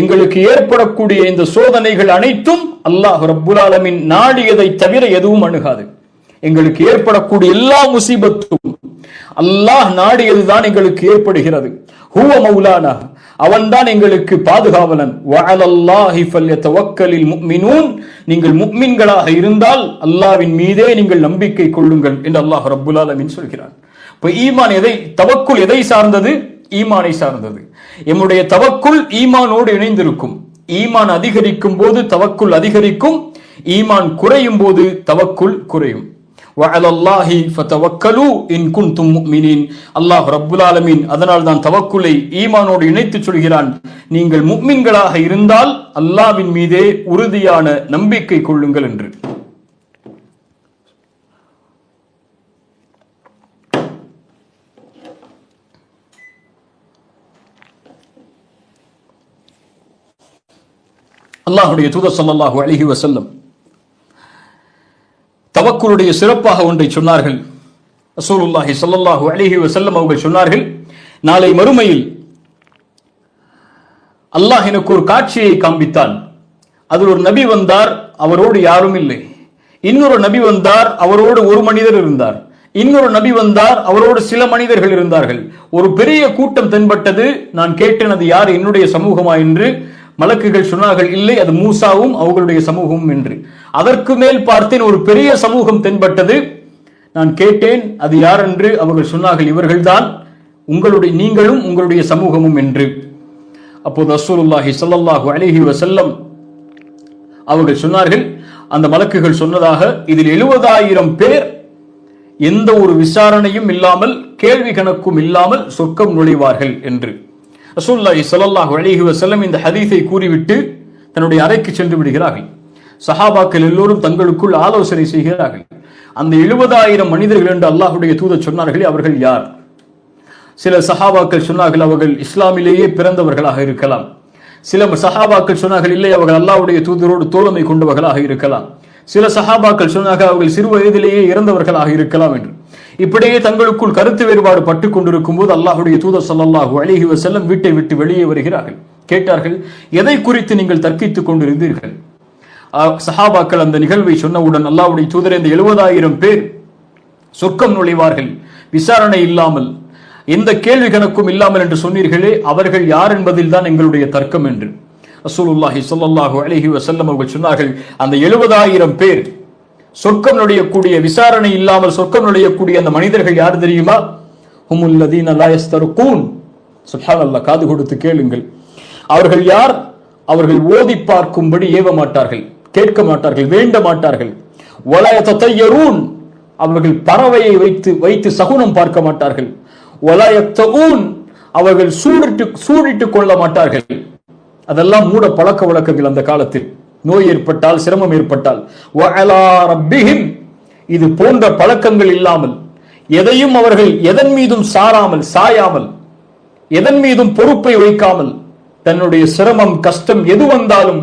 எங்களுக்கு ஏற்படக்கூடிய இந்த சோதனைகள் அனைத்தும் அல்லாஹ் ரப்புல் ஆலமீன் நாடியதை தவிர எதுவும் அணுகாது. எங்களுக்கு ஏற்படக்கூடிய எல்லா முசீபத்தும் அல்லாஹ் நாடியதுதான் எங்களுக்கு ஏற்படுகிறது. ஹுவ மௌலானா, அவன்தான் எங்களுக்கு பாதுகாவலன். வ அலல்லாஹி ஃபல்யதவக்கலில் முஃமினூன், நீங்கள் முஃமின்களாக இருந்தால் அல்லாஹ்வின் மீதே நீங்கள் நம்பிக்கை கொள்ளுங்கள் என்று அல்லாஹ் ரப்புல் ஆலமீன் சொல்கிறான். இப்ப ஈமான் தவக்குல் எதை சார்ந்தது? ஈமானை சார்ந்தது. எம்முடைய தவக்குல் ஈமானோடு இணைந்திருக்கும். ஈமான் அதிகரிக்கும் போது தவக்குல் அதிகரிக்கும், ஈமான் குறையும் போது தவக்குல் குறையும். வஅலல்லாஹி ஃபதவக்கலு இன் குன்தும் முஃமினீன். அல்லாஹ் ரப்புல் ஆலமீன் அதனால் தான் தவக்குலை ஈமானோடு இணைத்து சொல்கிறான். நீங்கள் முஃமின்களாக இருந்தால் அல்லாஹ்வின் மீதே உறுதியான நம்பிக்கை கொள்ளுங்கள் என்று. அல்லாஹ்வுடைய தூதர் ஸல்லல்லாஹு அலைஹி வஸல்லம் தவக்குலுடைய சிறப்பாக ஒன்றை சொன்னார்கள். ரசூலுல்லாஹி ஸல்லல்லாஹு அலைஹி வஸல்லம் அவர்கள் சொன்னார்கள், நாளை மறுமையில் அல்லாஹ் எனக்கு ஒரு காட்சியை காண்பித்தான். அதில் ஒரு நபி வந்தார், அவரோடு யாரும் இல்லை. இன்னொரு நபி வந்தார், அவரோடு ஒரு மனிதர் இருந்தார். இன்னொரு நபி வந்தார், அவரோடு சில மனிதர்கள் இருந்தார்கள். ஒரு பெரிய கூட்டம் தென்பட்டது. நான் கேட்டேன், அது யார், என்னுடைய சமூகமா என்று. மலக்குகள் சொன்னார்கள், இல்லை, அது மூசாவும் அவர்களுடைய சமூகமும் என்று. அதற்கு மேல் பார்த்தேன், ஒரு பெரிய சமூகம் தென்பட்டது. நான் கேட்டேன், அது யார் என்று. அவர்கள் சொன்னார்கள், இவர்கள்தான் நீங்களும் உங்களுடைய சமூகமும் என்று. அப்போது ரசூலுல்லாஹி ஸல்லல்லாஹு அலைஹி வஸல்லம் அவர்கள் சொன்னார்கள், அந்த மலக்குகள் சொன்னதாக, இதில் 70,000 பேர் எந்த ஒரு விசாரணையும் இல்லாமல் கேள்வி கணக்கும் இல்லாமல் சொர்க்கம் நுழைவார்கள் என்று. ரசூலுல்லாஹி ஸல்லல்லாஹு அலைஹி வஸல்லம் இந்த ஹதீஸை கூறிவிட்டு தன்னுடைய அறைக்கு சென்று விடுகிறார்கள். சஹாபாக்கள் எல்லோரும் தங்களுக்குள் ஆலோசனை செய்கிறார்கள். அந்த 70,000 மனிதர்கள் என்று அல்லாஹ்வுடைய தூதர் சொன்னார்களே, அவர்கள் யார்? சில சஹாபாக்கள் சொன்னார்கள், அவர்கள் இஸ்லாமிலேயே பிறந்தவர்களாக இருக்கலாம். சில சஹாபாக்கள் சொன்னார்கள், இல்லை, அவர்கள் அல்லாஹ்வுடைய தூதரோடு தோழமை கொண்டவர்களாக இருக்கலாம். சில சஹாபாக்கள் சொன்னார்கள், அவர்கள் சிறு வயதிலேயே இறந்தவர்களாக இருக்கலாம் என்று. இப்படியே தங்களுக்குள் கருத்து வேறுபாடு பட்டுக் கொண்டிருக்கும் போது அல்லாஹ்வுடைய தூதர் ஸல்லல்லாஹு அலைஹி வஸல்லம் வீட்டை விட்டு வெளியே வருகிறார்கள். கேட்டார்கள், எதை குறித்து நீங்கள் தர்க்கித்துக் கொண்டிருந்தீர்கள்? சஹாபாக்கள் அந்த நிகழ்வை சொன்னவுடன், அல்லாஹ்வுடைய தூதர், இந்த 70,000 பேர் சொர்க்கம் நுழைவார்கள் விசாரணை இல்லாமல், எந்த கேள்வி கணக்கும் இல்லாமல் என்று சொன்னீர்களே, அவர்கள் யார் என்பதில் தான் எங்களுடைய தர்க்கம் என்று. ரசூலுல்லாஹி ஸல்லல்லாஹு அலைஹி வஸல்லம் அவர்கள் சொன்னார்கள், அந்த 70,000 பேர் சொர்க்கம் நுழையக்கூடிய, விசாரணை இல்லாமல் சொர்க்கம் நுழையக்கூடிய அந்த மனிதர்கள் யார் தெரியுமா? ஹுமுல்லதீன லா யஸ்தர்கூன். சுப்ஹானல்லாஹ், காது கொடுத்து கேளுங்கள். அவர்கள் யார்? அவர்கள் ஓதி பார்க்கும்படி ஏவ மாட்டார்கள், கேட்க மாட்டார்கள், வேண்ட மாட்டார்கள். வலா யததையரூன், அவர்கள் பறவையை வைத்து சகுனம் பார்க்க மாட்டார்கள். வலா யக்தஊன், அவர்கள் சூடிட்டுக் கொள்ள மாட்டார்கள். அதெல்லாம் மூட பழக்க வழக்கங்கள் அந்த காலத்தில். நோய் ஏற்பட்டால், சிரமம் ஏற்பட்டால், வஅலா ரப்பிஹிம், இது போன்ற பழக்கங்கள் இல்லாமல், எதையும் அவர்கள் எதன் மீதும் சாயாமல், எதன் மீதும் பொறுப்பை வைக்காமல், தன்னுடைய சிரமம் கஷ்டம் எது வந்தாலும்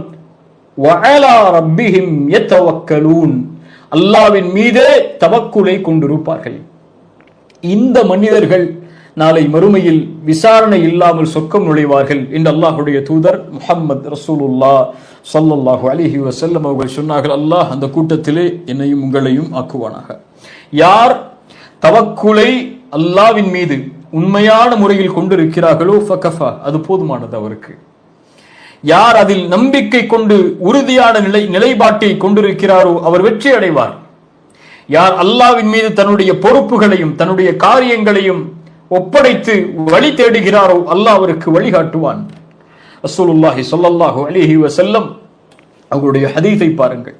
வஅலா ரப்பிஹிம் யதவக்கலூன், அல்லாஹ்வின் மீதே தவக்குலை கொண்டிருப்பார்கள். இந்த மனிதர்கள் நாளை மறுமையில் விசாரணை இல்லாமல் சொர்க்கம் நுழைவார்கள் என்று அல்லாஹ்வுடைய தூதர் முஹம்மது ரசூலுல்லாஹ் ஸல்லல்லாஹு அலைஹி வஸல்லம் அவர்கள் சொன்னார்கள். அல்லாஹ் அந்த கூட்டத்திலே என்னையும் உங்களையும் ஆக்குவானாக. யார் தவக்குலை அல்லாஹ்வின் மீது உண்மையான முறையில் கொண்டிருக்கிறார்களோ ஃபகஃபா, அது போதுமானது அவருக்கு. யார் அதில் நம்பிக்கை கொண்டு உறுதியான நிலைப்பாட்டை கொண்டிருக்கிறாரோ அவர் வெற்றி அடைவார். யார் அல்லாஹ்வின் மீது தன்னுடைய பொறுப்புகளையும் தன்னுடைய காரியங்களையும் ஒப்படைத்து வழி தேடுகிறாரோ அல்லாஹ் அவருக்கு வழிகாட்டுவான். ரசூலுல்லாஹி ஸல்லல்லாஹு அலைஹி வஸல்லம் அவருடைய ஹதீஸை பாருங்கள்.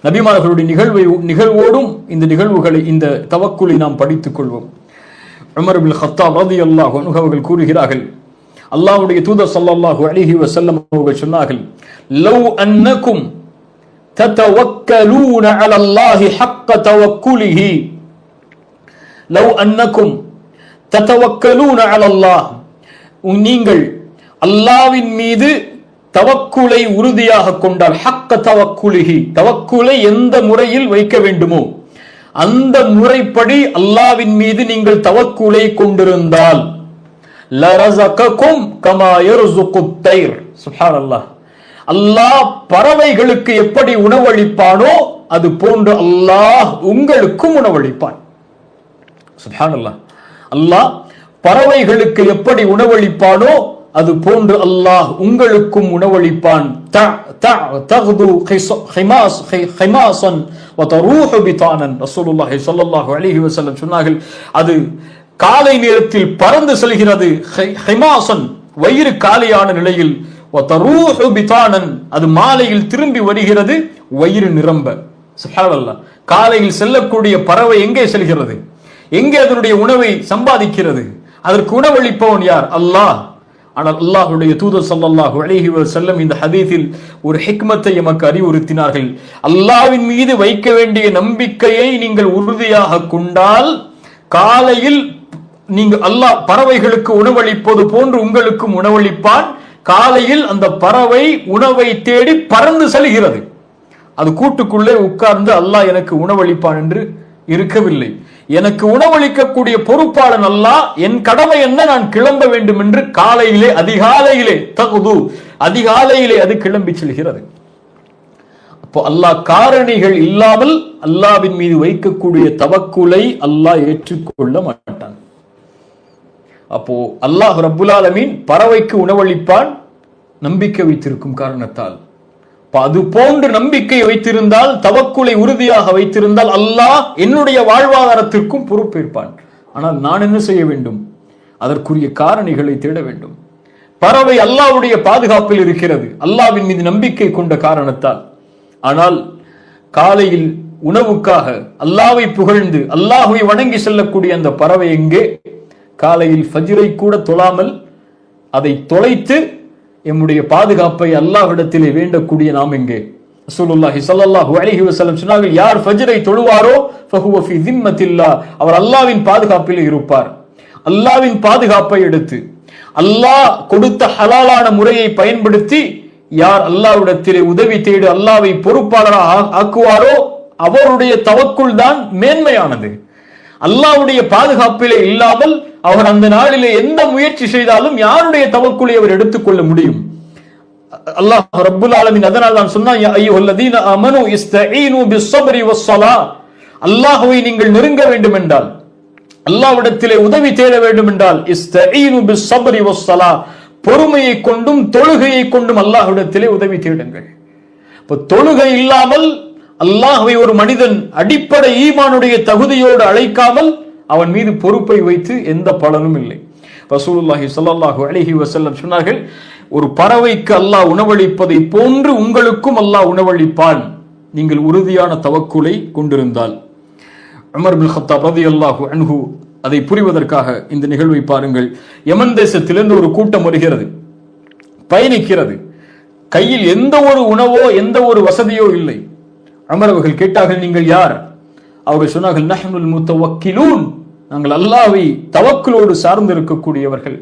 நபிமார்களுடைய நிகழ்வோடும் இந்த நிகழ்வுகளை, இந்த தவக்குலை நாம் படித்துக் கொள்வோம். உமர் இப்னு கத்தாப் ரலியல்லாஹு அன்ஹு அவர்கள் கூறுகிறார்கள், அல்லாஹ்வுடைய தூதர் ஸல்லல்லாஹு அலைஹி வஸல்லம் அவர்கள் சொன்னார்கள், லவ் அன்னக்கும் ததவக்கலூன அலல்லாஹி ஹக்க தவக்குலிஹி, லவ் அன்னக்கும் ததவக்கலூன அலல்லாஹ், நீங்கள் அல்லாஹ்வின் மீது தவக்குலை உறுதியாக கொண்டால், ஹக்க தவக்குலிஹி, தவக்குலை எந்த முறையில் வைக்க வேண்டுமோ அந்த முறைப்படி அல்லாஹ்வின் மீது நீங்கள் தவக்குலை கொண்டிருந்தால், லரஸககும் கமா யர்ஸுகுத் தைர், சுப்ஹானல்லாஹ், அல்லாஹ் பறவைகளுக்கு எப்படி உணவளிப்பானோ அது போன்று அல்லாஹ் உங்களுக்கும் உணவளிப்பான். சுப்ஹானல்லாஹ், அல்லாஹ் பறவைகளுக்கு எப்படி உணவளிப்பானோ அது போன்று அல்லாஹ் உங்களுக்கும் உணவளிப்பான். தக்து ஹிமாஸன் வதரூஹு பிதானன், ரசூலுல்லாஹி ஸல்லல்லாஹு அலைஹி வஸல்லம் சொன்னார்கள், அது காலை நேரத்தில் பறந்து செல்கிறது, ஹிமாஸன் வயிறு காலியான நிலையில், வதரூஹு பிதானன் அது மாலையில் திரும்பி வருகிறது வயிறு நிரம்ப. சுப்ஹானல்லாஹ், காலையில் செல்லக்கூடிய பறவை எங்கே செல்கிறது? எங்கே அதனுடைய உணவை சம்பாதிக்கிறது? அதற்கு உணவளிப்பவன் யார்? அல்லாஹ். ஆனால் அல்லாஹ்வுடைய தூதர் ஸல்லல்லாஹு அலைஹி வஸல்லம் இந்த ஹதீஸில் ஒரு ஹிக்மத்தை எமக்கு அறிவுறுத்தினார்கள். அல்லாஹ்வின் மீது வைக்க வேண்டிய நம்பிக்கையை நீங்கள் உறுதியாக கொண்டால், காலையில் நீங்கள் அல்லாஹ் பறவைகளுக்கு உணவளிப்பது போன்று உங்களுக்கும் உணவளிப்பான். காலையில் அந்த பறவை உணவை தேடி பறந்து செல்கிறது. அது கூட்டுக்குள்ளே உட்கார்ந்து அல்லாஹ் எனக்கு உணவளிப்பான் என்று இருக்கவில்லை. எனக்கு உணவளிக்கக்கூடிய பொறுப்பாளன் அல்லாஹ், என் கடமை என்ன, நான் கிளம்ப வேண்டும் என்று காலையிலே அதிகாலையிலே அதிகாலையிலே அது கிளம்பி செல்கிறது. அப்போ அல்லாஹ் காரணிகள் இல்லாமல் அல்லாஹ்வின் மீது வைக்கக்கூடிய தவக்குலை அல்லாஹ் ஏற்றுக்கொள்ள மாட்டான். அப்போ அல்லாஹ் ரப்புல் ஆலமீன் பறவைக்கு உணவளிப்பான் நம்பிக்கை வைத்திருக்கும் காரணத்தால். அது போன்று நம்பிக்கை வைத்திருந்தால், தவக்குலை உறுதியாக வைத்திருந்தால் அல்லாஹ் என்னுடைய வாழ்வாதாரத்திற்கும் பொறுப்பேற்பான். ஆனால் நான் என்ன செய்ய வேண்டும்? அதற்குரிய காரணிகளை தேட வேண்டும். பறவை அல்லாஹ்வுடைய பாதுகாப்பில் இருக்கிறது அல்லாஹ்வின் மீது நம்பிக்கை கொண்ட காரணத்தால். ஆனால் காலையில் உணவுக்காக அல்லாஹ்வை புகழ்ந்து அல்லாஹ்வை வணங்கி செல்லக்கூடிய அந்த பறவை எங்கே? காலையில் ஃபஜ்ரை கூட தொழாமல் அதை தொலைத்து எம்முடைய பாதுகாப்பை அல்லாஹ்விடத்திலே வேண்டக்கூடிய நாம் எங்கே? ரசூலுல்லாஹி ஸல்லல்லாஹு அலைஹி வஸல்லம் சொன்னார்கள், யார் ஃபஜ்ரை தொழுவாரோ ஃபஹுவ ஃபீ திம்மத்தில்லாஹ், அவர் அல்லாஹ்வின் பாதுகாப்பில் இருப்பார். அல்லாஹ்வின் பாதுகாப்பை எடுத்து அல்லாஹ் கொடுத்த ஹலாலான முறையை பயன்படுத்தி யார் அல்லாஹ்விடத்திலே உதவி தேடி அல்லாஹ்வை பொறுப்பாளராக ஆக்குவாரோ அவருடைய தவக்குல் தான் மேன்மையானது. அல்லாஹ்வுடைய பாதுகாப்பிலே இல்லாமல் அவர் அந்த நாளிலே எந்த முயற்சி செய்தாலும் யாருடைய தவக்குலை அவர் எடுத்துக்கொள்ள முடியும்? அல்லாஹ் ரப்புல் ஆலமீன் அதனால் தான் சொன்னான், யா அய்யுஹல்லதீன ஆமனூ இஸ்தஈனு பிஸ்ஸப்ரி வஸ்ஸலா, அல்லாஹ்வை நீங்கள் நெருங்க வேண்டும் என்றால், அல்லாஹ்விடத்திலே உதவி தேட வேண்டும் என்றால், இஸ்தஈனு பிஸ்ஸப்ரி வஸ்ஸலா, பொறுமையை கொண்டும் தொழுகையை கொண்டும் அல்லாஹ்விடத்திலே உதவி தேடுங்கள். இப்ப தொழுகை இல்லாமல் அல்லாஹ்வை ஒரு மனிதன் அடிப்படை ஈமானுடைய தகுதியோடு அழைக்காமல் அவன் மீது பொறுப்பை வைத்து எந்த பலனும் இல்லை. ரசூலுல்லாஹி ஸல்லல்லாஹு அலைஹி வஸல்லம் சொன்னார்கள், ஒரு பறவைக்கு அல்லாஹ் உணவளிப்பதை போன்று உங்களுக்கும் அல்லாஹ் உணவளிப்பான், நீங்கள் உறுதியான தவக்குலை கொண்டிருந்தால். உமர் இப்னு கத்தாப் ரலியல்லாஹு அன்ஹு அதை புரிவதற்காக இந்த நிகழ்வை பாருங்கள். யமன் தேசத்திலிருந்து ஒரு கூட்டம் வருகிறது, பயணிக்கிறது. கையில் எந்த ஒரு உணவோ எந்த ஒரு வசதியோ இல்லை. உமர் அவர்கள் கேட்டார்கள், நீங்கள் யார்? அவர்கள் சொன்னார்கள், நஹ்னுல் முத்தவக்கிலூன், நாங்கள் அல்லாஹ்வை தவக்குலோடு சார்ந்து இருக்கக்கூடியவர்கள்.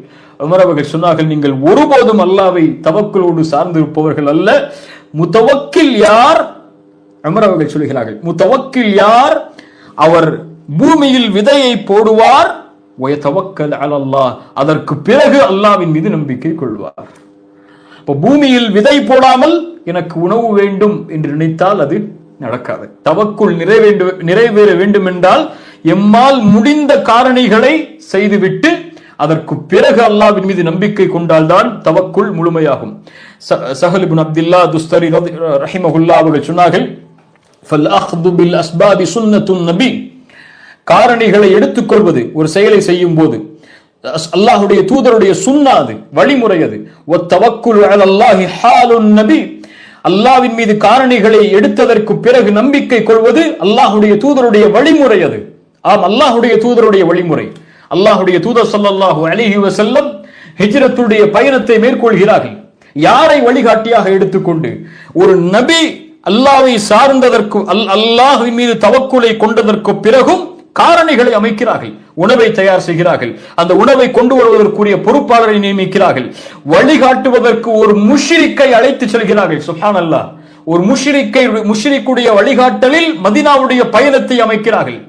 உமர் அவர்கள் சொன்னார்கள், நீங்கள் ஒருபோதும் அல்லாஹ்வை தவக்குலோடு சார்ந்து இருப்பவர்கள் அல்ல. முத்தவக்கில் யார்? உமர் அவர்கள் சொல்கிறார்கள், முத்தவக்கில் யார்? அவர் பூமியில் விதையை போடுவார், வயதவக்கல் அலல்லாஹ், அதற்கு பிறகு அல்லாஹ்வின் மீது நம்பிக்கை கொள்வார். இப்போ பூமியில் விதை போடாமல் எனக்கு உணவு வேண்டும் என்று நினைத்தால் அது நடக்காது. தவக்குள் நிறைவேற வேண்டும் என்றால் எம்மால் முடிந்த காரணிகளை செய்துவிட்டு அதற்கு பிறகு அல்லாஹ்வின் மீது நம்பிக்கை கொண்டால்தான் தவக்குள் முழுமையாகும். சஹல் இப்னு அப்துல்லா துஸ்தரி ரஹிமஹுல்லாஹ் அவர்கள் சொன்னார்கள், ஃபல் அஹ்து பில் அஸ்பாபி சுன்னத்துன் நபி, காரணிகளை எடுத்துக்கொள்வது ஒரு செயலை செய்யும் போது அல்லாஹ்வுடைய தூதருடைய சுன்னா, அது வழிமுறை. அது வத்தவக்குல் அலல்லாஹி ஹாலுன் நபி, அல்லாஹ்வின் மீது காரணிகளை எடுத்ததற்கு பிறகு நம்பிக்கை கொள்வது அல்லாஹ்வுடைய தூதருடைய வழிமுறை. அது ஆம், அல்லாஹ்வுடைய தூதருடைய வழிமுறை. அல்லாஹ்வுடைய தூதர் ஸல்லல்லாஹு அலைஹி வஸல்லம் ஹிஜ்ரத்துடைய பயணத்தை மேற்கொள்கிறார்கள். யாரை வழிகாட்டியாக எடுத்துக்கொண்டு? ஒரு நபி அல்லாஹ்வை சார்ந்ததற்கு, அல்லாஹ்வின் மீது தவக்குலை கொண்டதற்கு பிறகும் காரணிகளை அமைக்கிறார்கள், உணவை தயார் செய்கிறார்கள், அந்த உணவை கொண்டு வருவதற்குரிய பொறுப்பாளரை நியமிக்கிறார்கள், வழிகாட்டுவதற்கு ஒரு முஷ்ரிக்கை அழைத்து செல்கிறார்கள். சுப்ஹானல்லாஹ், ஒரு முஷ்ரிக்குடைய வழிகாட்டலில் மதீனாவுடைய பயணத்தை அமைக்கிறார்கள்.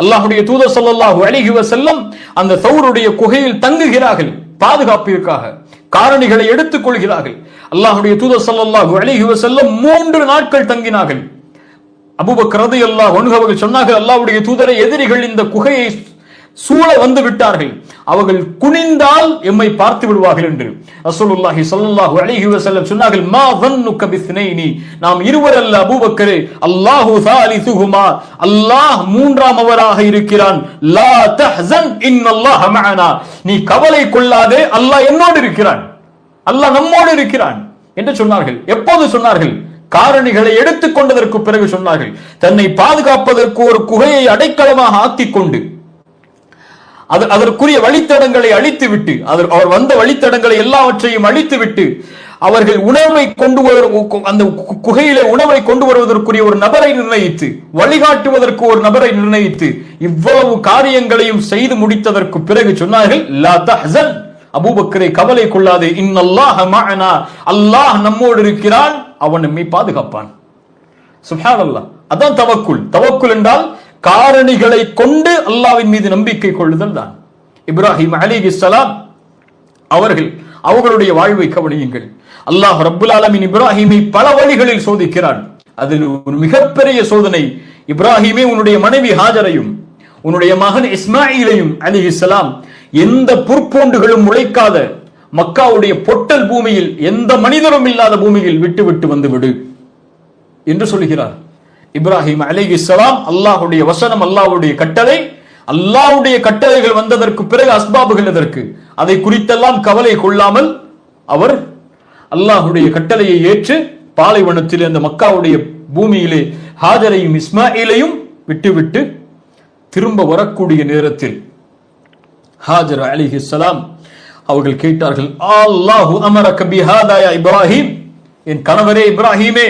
அல்லாஹ்வுடைய தூதர் ஸல்லல்லாஹு அலைஹி வஸல்லம் அந்த தௌருடைய குகையில் தங்குகிறார்கள், பாதுகாப்பிற்காக காரணிகளை எடுத்துக் கொள்கிறார்கள். அல்லாஹ்வுடைய தூதர் ஸல்லல்லாஹு அலைஹி வஸல்லம் 3 நாட்கள் தங்கினார்கள். அபூபக்கர் ரலியல்லாஹு அன்ஹு அவர்கள் சொன்னார்கள், அல்லாஹ்வுடைய தூதரை, எதிரிகள் இந்த குகையை சூழ வந்து விட்டார்கள், அவர்கள் குனிந்தால் எம்மை பார்த்து விடுவார்கள் என்று. ரசூலுல்லாஹி ஸல்லல்லாஹு அலைஹி வஸல்லம் சொன்னார்கள், மா ظنك باثنين, நாம் இருவர் அல்ல அபூபக்கரே, அல்லாஹு ثالثهما, அல்லாஹ் மூன்றாம் அவராக இருக்கிறான். லா தஹ்சன் இன்னல்லாஹ மஅனா, நீ கவலை கொள்ளாதே, அல்லாஹ் என்னோடு இருக்கிறான், அல்லாஹ் நம்மோடு இருக்கிறான் என்று சொன்னார்கள். எப்போது சொன்னார்கள்? காரணிகளை எடுத்துக் கொண்டதற்கு பிறகு சொன்னார்கள். தன்னை பாதுகாப்பதற்கு ஒரு குகையை அடைக்கலமாக ஆக்கிக் கொண்டு அதற்குரிய வழித்தடங்களை அழித்துவிட்டு, அவர் வந்த வழித்தடங்களை எல்லாவற்றையும் அழித்துவிட்டு, அவர்கள் உணவை கொண்டு அந்த குகையிலே உணவை கொண்டு வருவதற்குரிய ஒரு நபரை நிர்ணயித்து, வழிகாட்டுவதற்கு ஒரு நபரை நிர்ணயித்து, இவ்வளவு காரியங்களையும் செய்து முடித்ததற்கு பிறகு சொன்னார்கள், லா தஹ்சன், அபூபக்கரை கவலை கொள்ளாதே, இன்னல்லாஹ மஅனா, அல்லாஹ் நம்மோடு இருக்கிறான், அவன் நம்மை பாதுகாப்பான். சுப்ஹானல்லாஹ், அதான் தவக்குல். தவக்குல் என்றால் காரணிகளை கொண்டு அல்லாஹ்வின் மீது நம்பிக்கை கொள்ளுதல் தான். இப்ராஹிம் அலைஹிஸ்ஸலாம் அவர்களுடைய வாழ்வை கவனியுங்கள். அல்லாஹ் ரப்புல் ஆலமீன் இப்ராஹிமை பல வழிகளில் சோதிக்கிறான். அதில் ஒரு மிகப்பெரிய சோதனை, இப்ராஹிமே, உன்னுடைய மனைவி ஹாஜரையும் உன்னுடைய மகன் இஸ்மாயிலையும் அலைஹிஸ்ஸலாம் எந்த புற்பூண்டுகளும் முளைக்காத மக்காவுடைய பொட்டல் பூமியில், எந்த மனிதரும் இல்லாத பூமியில் விட்டு வந்துவிடு என்று சொல்கிறார். இப்ராஹிம் அலைஹிஸ்ஸலாம், அல்லாஹ்வுடைய வசனம், அல்லாஹ்வுடைய கட்டளை, அல்லாஹ்வுடைய கட்டளைகள் வந்ததற்கு பிறகு அஸ்பாபுகள் எதற்கு, அதை குறித்தெல்லாம் கவலை கொள்ளாமல் அவர் அல்லாஹ்வுடைய கட்டளையை ஏற்று பாலைவனத்தில் அந்த மக்காவுடைய பூமியிலே ஹாஜரையும் இஸ்மாயிலையும் விட்டுவிட்டு திரும்ப வரக்கூடிய நேரத்தில் ஹாஜர் அலைஹிஸ்ஸலாம் அவர்கள் கேட்டார்கள், அல்லாஹு அமரக பிஹாதா யா இப்ராஹிம், என் கணவரே இப்ராஹிமே,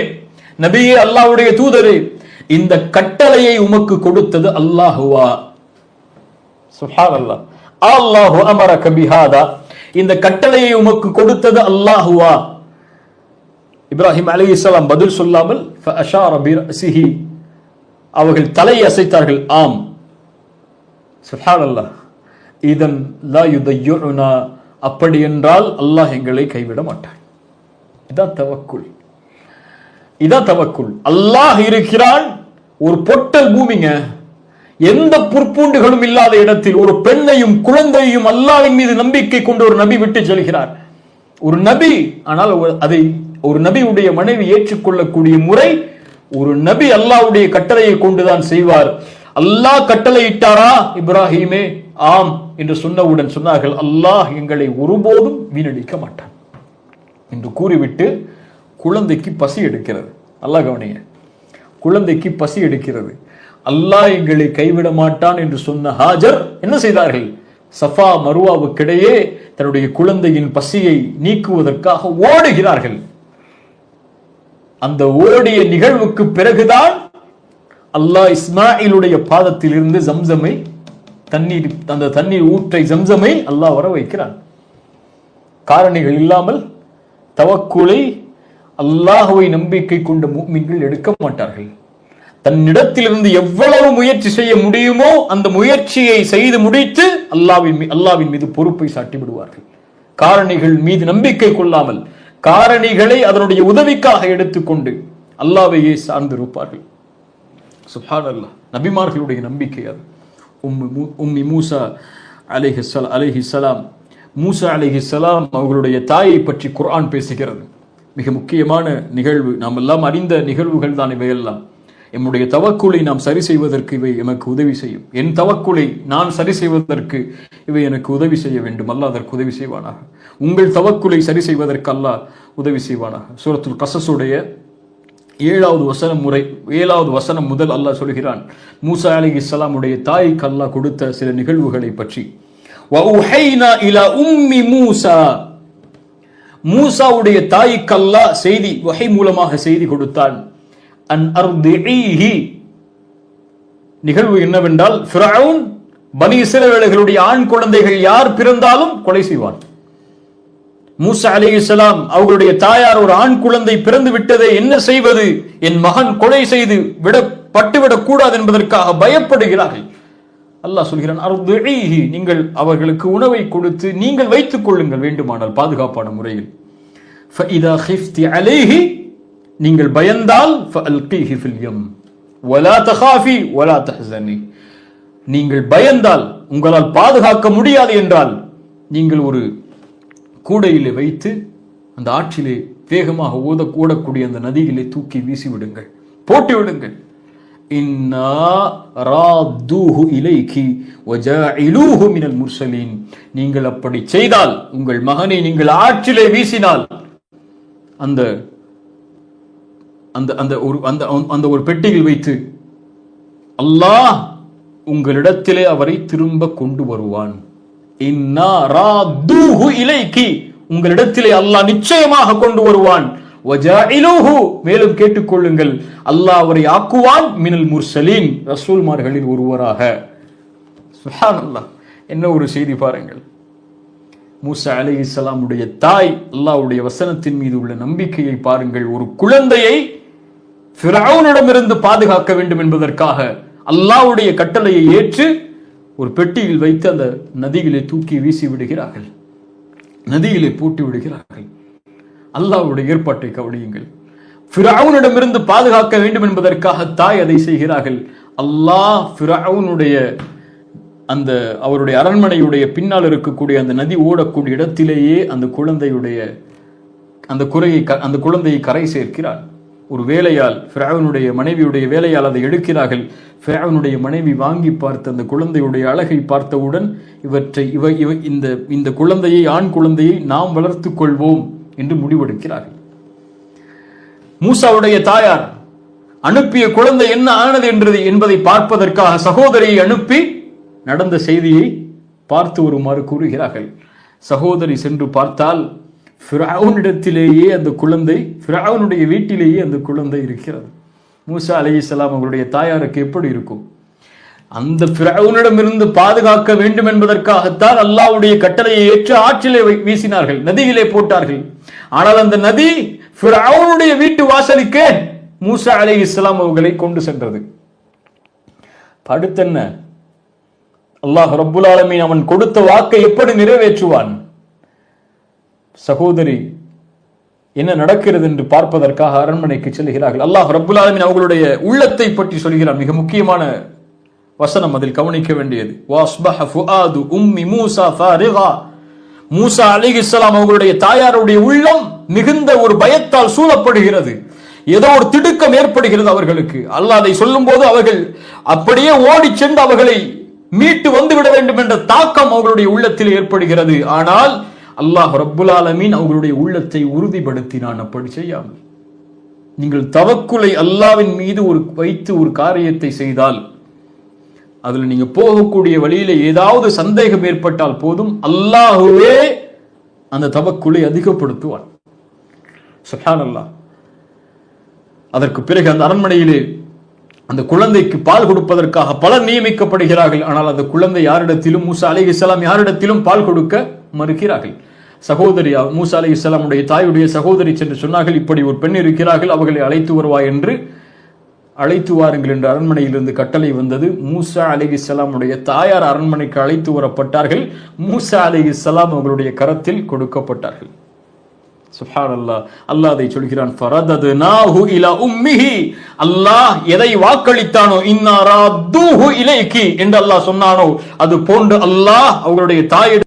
நபியே, அல்லாஹ்வுடைய தூதரே, இந்த கட்டளையை உமக்கு கொடுத்தது அல்லாஹுவா? சுப்ஹானல்லாஹ், அல்லாஹு அமரக பிஹாதா, இந்த கட்டளையை உமக்கு கொடுத்தது அல்லாஹுவா? இப்ராஹிம் அலைஹிஸ்ஸலாம் பதில் சொல்லாமல் ஃபஅஷார பிரஸிஹி, அவர்கள் தலையை அசைத்தார்கள், ஆம். சுப்ஹானல்லாஹ், இதன் லா யுதையுனா, அப்படி என்றால் அல்லாஹ் எங்களை கைவிட மாட்டான். இதான் தவக்குல், இதான் தவக்குல். அல்லாஹ் இருக்கிறான், ஒரு பொட்டல் பூமிங்க, எந்த புற்பூண்டுகளும் இல்லாத இடத்தில் ஒரு பெண்ணையும் குழந்தையும் அல்லாஹ்வின் மீது நம்பிக்கை கொண்டு ஒரு நபி விட்டு செல்கிறார். ஒரு நபி, ஆனால் அதை ஒரு நபியுடைய மனைவி ஏற்றுக்கொள்ளக்கூடிய முறை, ஒரு நபி அல்லாஹ்வுடைய கட்டளையை கொண்டுதான் செய்வார். அல்லாஹ் கட்டளையிட்டாரா இப்ராஹிமே? ஆம் என்று சொன்னவுடன் சொன்னார்கள், அல்லாஹ் எங்களை ஒருபோதும் வீணடிக்க மாட்டான். என்று கூறிவிட்டு குழந்தைக்கு பசி எடுக்கிறது. அல்லாஹ் கவனிங்க, குழந்தைக்கு பசி எடுக்கிறது. அல்லாஹ் எங்களை கைவிட மாட்டான் என்று சொன்ன ஹாஜர் என்ன செய்தார்கள்? சஃபா மருவாவுக்கிடையே தன்னுடைய குழந்தையின் பசியை நீக்குவதற்காக ஓடுகிறார்கள். அந்த ஓடிய நிகழ்வுக்கு பிறகுதான் அல்லாஹ் இஸ்மாயிலுடைய பாதத்தில் இருந்து ஜம்சமை தண்ணீர், அந்த தண்ணீர் ஊற்றை ஜம்சமை அல்லாஹ் வர வைக்கிறான். காரணிகள் இல்லாமல் தவக்குலை அல்லாஹ்வை நம்பிக்கை கொண்ட முஃமின்கள் எடுக்க மாட்டார்கள். தன்னிடத்திலிருந்து எவ்வளவு முயற்சி செய்ய முடியுமோ அந்த முயற்சியை செய்து முடித்து அல்லாஹ்வின் மீது பொறுப்பை சாட்டி விடுவார்கள். காரணிகள் மீது நம்பிக்கை கொள்ளாமல் காரணிகளை அதனுடைய உதவிக்காக எடுத்துக்கொண்டு அல்லாஹ்வையே சார்ந்திருப்பார்கள். சுப்ஹானல்லாஹ், நபிமார்களுடைய நம்பிக்கை அது. உம்மி மூசா அலைஹிஸ்ஸலாம், மூசா அலைஹிஸ்ஸலாம் அவர்களுடைய தாயை பற்றி குர்ஆன் பேசுகிறது. மிக முக்கியமான நிகழ்வு, நாம் எல்லாம் அறிந்த நிகழ்வுகள் தான் இவையெல்லாம். எம்முடைய தவக்குலை நாம் சரி செய்வதற்கு இவை எமக்கு உதவி செய்யும். என் தவக்குலை நான் சரி செய்வதற்கு இவை எனக்கு உதவி செய்ய வேண்டும். அல்லாஹ் அதற்கு உதவி செய்வானாக. உங்கள் தவக்குலை சரி செய்வதற்கு அல்லாஹ் உதவி செய்வானாக. சூரத்துல் கஸஸுடைய 7வது வசனம் முதல் அல்லாஹ் சொல்கிறான், மூசா அலைஹிஸ்ஸலாம் உடைய தாய்க்கு அல்லாஹ் கொடுத்த சில நிகழ்வுகளை பற்றி. வஉஹைனா இலா உம்மி மூசா, மூசாவுடைய தாய்க்கு அல்லாஹ் செய்தி, வஹை மூலமாக செய்தி கொடுத்தான். அன் அர்திஈஹி, நிகழ்வு என்னவென்றால் ஃபிரௌன் பனி இஸ்ரவேலர்களுடைய ஆண் குழந்தைகள் யார் பிறந்தாலும் கொலை செய்வான். மூசா அலைஹிஸ்ஸலாம் அவர்களுடைய தாயார் ஒரு ஆண் குழந்தை பிறந்து விட்டதை என்ன செய்வது, என் மகன் கொலை செய்து பட்டுவிடக் கூடாது என்பதற்காக பயப்படுகிறார்கள். அல்லாஹ் சொல்கிறான், அர்திஈஹி, நீங்கள் அவர்களுக்கு உணவை கொடுத்து நீங்கள் வைத்துக் கொள்ளுங்கள் வேண்டுமானால் பாதுகாப்பான முறையில். ஃபஇதா கிஃப்தி அலைஹி, நீங்கள் பயந்தால் ஃபஅல்கீஹி ஃபில் யம் வலா தகாஃபி வலா தஹ்ஸனி, நீங்கள் பயந்தால் உங்களால் பாதுகாக்க முடியாது என்றால் நீங்கள் ஒரு கூடையிலே வைத்து அந்த ஆற்றிலே வேகமாக ஓடக்கூடிய அந்த நதியிலே தூக்கி வீசி விடுங்கள், போட்டு விடுங்கள். இன்னா ராத்தூஹு இலைகி வஜாஇலூஹு மினல் முர்சலீன், நீங்கள் அப்படி செய்தால், உங்கள் மகனை நீங்கள் ஆற்றிலே வீசினால் அந்த அந்த அந்த ஒரு பெட்டியில் வைத்து அல்லாஹ் உங்களிடத்திலே அவரை திரும்ப கொண்டு வருவான். இன்னா ராத்தூஹு இலைகி, உங்களிடத்திலே அல்லாஹ் நிச்சயமாக கொண்டு வருவான். வஜாஇலூஹு, மேலும் கேட்டுக்கொள்ளுங்கள், அல்லாஹ் அவரை ஆக்குவான் மினல் முர்சலீன், ரசூல்மார்களில் ஒருவராக. சுப்ஹானல்லாஹ், என்ன ஒரு செய்தி பாருங்கள். மூசா அலைஹிஸ்ஸலாம் உடைய தாய் அல்லாஹ்வுடைய வசனத்தின் மீது உள்ள நம்பிக்கையை பாருங்கள். ஒரு குழந்தையை ஃபிரௌனிடமிருந்து பாதுகாக்க வேண்டும் என்பதற்காக அல்லாஹ்வுடைய கட்டளையை ஏற்று ஒரு பெட்டியில் வைத்து அந்த நதியிலே தூக்கி வீசி விடுகிறார்கள், நதியிலே பூட்டி விடுகிறார்கள். அல்லாஹ்வுடைய ஏற்பாட்டை கவனியுங்கள். ஃபிரௌனிடமிருந்து பாதுகாக்க வேண்டும் என்பதற்காக தாய் அதை செய்கிறார்கள். அல்லாஹ் ஃபிரௌனுடைய அந்த அவருடைய அரண்மனையுடைய பின்னால் இருக்கக்கூடிய அந்த நதி ஓடக்கூடிய இடத்திலேயே அந்த குழந்தையை கரை சேர்க்கிறார். ஒரு வேலையால், ஃபிரௌனுடைய மனைவியுடைய வேலையால் அதை எடுக்கிறார்கள். ஃபிரௌனுடைய மனைவி வாங்கி பார்த்த அந்த குழந்தையுடைய அழகை பார்த்தவுடன் இந்த குழந்தையை, ஆண் குழந்தையை நாம் வளர்த்துக் கொள்வோம் என்று முடிவெடுக்கிறார்கள். மூசாவுடைய தாயார் அனுப்பிய குழந்தை என்ன ஆனது என்பதை பார்ப்பதற்காக சகோதரியை அனுப்பி நடந்த செய்தியை பார்த்து வருமாறு கூறுகிறார்கள். சகோதரி சென்று பார்த்தால் ஃபிரௌனிடத்திலேயே அந்த குழந்தை, ஃபிரௌனுடைய வீட்டிலேயே அந்த குழந்தை இருக்கிறது. மூசா அலைஹிஸ்ஸலாம் அவர்களுடைய தாயாருக்கு எப்படி இருக்கும்? அந்த ஃபிரௌனிடமிருந்து பாதுகாக்க வேண்டும் என்பதற்காகத்தான் அல்லாஹ்வுடைய கட்டளையை ஏற்று ஆற்றிலே வீசினார்கள், நதியிலே போட்டார்கள். ஆனால் அந்த நதி ஃபிரௌனுடைய வீட்டு வாசலுக்கே மூசா அலைஹிஸ்ஸலாம் அவர்களை கொண்டு சென்றது. அடுத்தென்ன, அல்லாஹ் ரப்புல் ஆலமீன் அவன் கொடுத்த வாக்கை எப்படி நிறைவேற்றுவான்? சகோதரி என்ன நடக்கிறது என்று பார்ப்பதற்காக அரண்மனைக்கு செல்கிறார்கள். அல்லாஹ் ரப்புல் ஆலமீன் அவர்களுடைய உள்ளத்தை பற்றி சொல்கிறார். மிக முக்கியமான வசனம், அதில் கவனிக்க வேண்டியது. வஸ்பஹ ஃபுஆது உம்மி மூசா ஃபாரிகா, மூசா அலைஹிஸ்ஸலாம் அவர்களுடைய தாயாருடைய உள்ளம் மிகுந்த ஒரு பயத்தால் சூழப்படுகிறது. ஏதோ ஒரு திடுக்கம் ஏற்படுகிறது அவர்களுக்கு. அல்லாஹ் அதை சொல்லும் போது அவர்கள் அப்படியே ஓடி சென்று அவர்களை மீட்டு வந்துவிட வேண்டும் என்ற தாக்கம் அவர்களுடைய உள்ளத்தில் ஏற்படுகிறது. ஆனால் அல்லாஹ் ரப்புல் ஆலமீன் அவர்களுடைய உள்ளத்தை உறுதிப்படுத்தினான். அப்படி செய்யாமல் நீங்கள் தவக்குலை அல்லாஹ்வின் மீது வைத்து ஒரு காரியத்தை செய்தால் அதுல நீங்க போகக்கூடிய வழியில ஏதாவது சந்தேகம் ஏற்பட்டால் போதும், அல்லாஹ்வே அந்த தவக்குலை அதிகப்படுத்துவான். சுப்ஹானல்லாஹ். அதற்கு பிறகு அந்த அரண்மனையிலே அந்த குழந்தைக்கு பால் கொடுப்பதற்காக பலர் நியமிக்கப்படுகிறார்கள். ஆனால் அந்த குழந்தை யாரிடத்திலும், மூசா அலைஹிஸ்ஸலாம் யாரிடத்திலும் பால் கொடுக்க மறுக்கிறார்கள். சகோதரி மூசா அலைஹிஸ்ஸலாமுடைய தாயுடைய சகோதரி சென்று சொன்னார்கள், இப்படி ஒரு பெண் இருக்கிறார்கள், அவர்களை அழைத்து வருவாய் என்று. அழைத்து வாருங்கள் என்று அரண்மனையிலிருந்து கட்டளை வந்தது. மூசா அலைஹிஸ்ஸலாமுடைய தாயார் அரண்மனைக்கு அழைத்து வரப்பட்டார்கள். மூசா அலைஹிஸ்ஸலாம் அவர்களுடைய கரத்தில் கொடுக்கப்பட்டார்கள். சுப்ஹானல்லாஹ். அல்லாஹ் அதை சொல்கிறான், ஃபரதத்னாஹு இலா உம்மிஹி. அல்லாஹ் எதை வாக்களித்தானோ, இன்னா ராத்தூஹு இலைக்கி என்று அல்லாஹ் சொன்னானோ, அது போன்று அல்லாஹ் அவர்களுடைய தாயை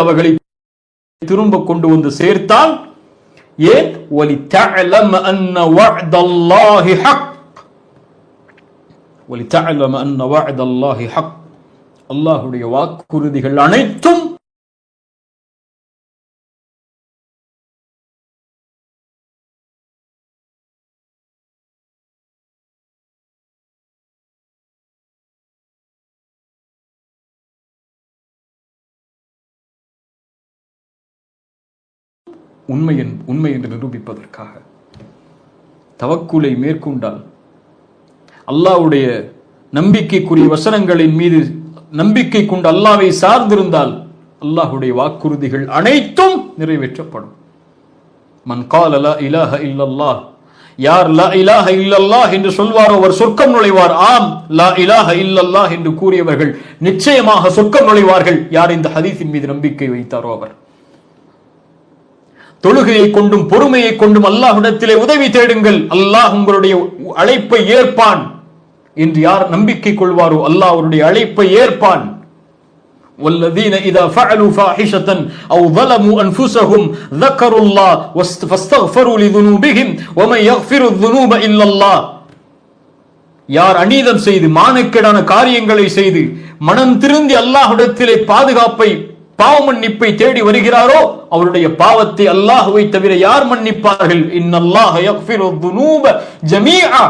அவர்களை திரும்ப கொண்டு வந்து சேர்த்தால், ஏன்? وَلِتَعْلَمَ أَنَّ وَعْدَ اللَّهِ حَقٌّ وَلِتَعْلَمَ أَنَّ وَعْدَ اللَّهِ حَقٌّ. அல்லாஹ்வுடைய வாக்குறுதிகள் அனைத்தும் உண்மை என்று நிரூபிப்பதற்காக தவக்குலை மேற்கொண்டால், அல்லாஹ்வுடைய நம்பிக்கைக்குரிய வசனங்களின் மீது நம்பிக்கை கொண்டு அல்லாஹ்வை சார்ந்திருந்தால், அல்லாஹ்வுடைய வாக்குறுதிகள் அனைத்தும் நிறைவேற்றப்படும். மன் கால லா இலாஹ இல்லல்லாஹ், யார் லா இலாஹ இல்லல்லாஹ் என்று சொல்வாரோ அவர் சொர்க்கம் நுழைவார். ஆம், லா இலாஹ இல்லல்லாஹ் என்று கூறியவர்கள் நிச்சயமாக சொர்க்கம் நுழைவார்கள். யார் இந்த ஹதீஸின் மீது நம்பிக்கை வைத்தாரோ அவர். தொழுகையை கொண்டும் பொறுமையை கொண்டும் அல்லாஹ்விடத்திலே உதவி தேடுங்கள், அல்லாஹ் உங்களுடைய அழைப்பை ஏற்பான் என்று யார் நம்பிக்கை கொள்வாரோ அல்லாஹ் அவருடைய அழைப்பை ஏற்பான். والذين إذا فعلوا فاحشة أو ظلموا أنفسهم ذكروا الله فاستغفروا لذنوبهم ومن يغفر الذنوب إلا الله. யார் அநீதம் செய்து மானக்கேடான காரியங்களை செய்து மனம் திருந்தி அல்லாஹ்விடத்திலே பாதுகாப்பை பாவ மன்னிப்பை தேடி வருகிறாரோ அவருடைய பாவத்தை அல்லாஹ்வை தவிர யார் மன்னிப்பார்கள்? இன்னல்லாஹ யக்ஃபிரு ذுனூப ஜமீஆ.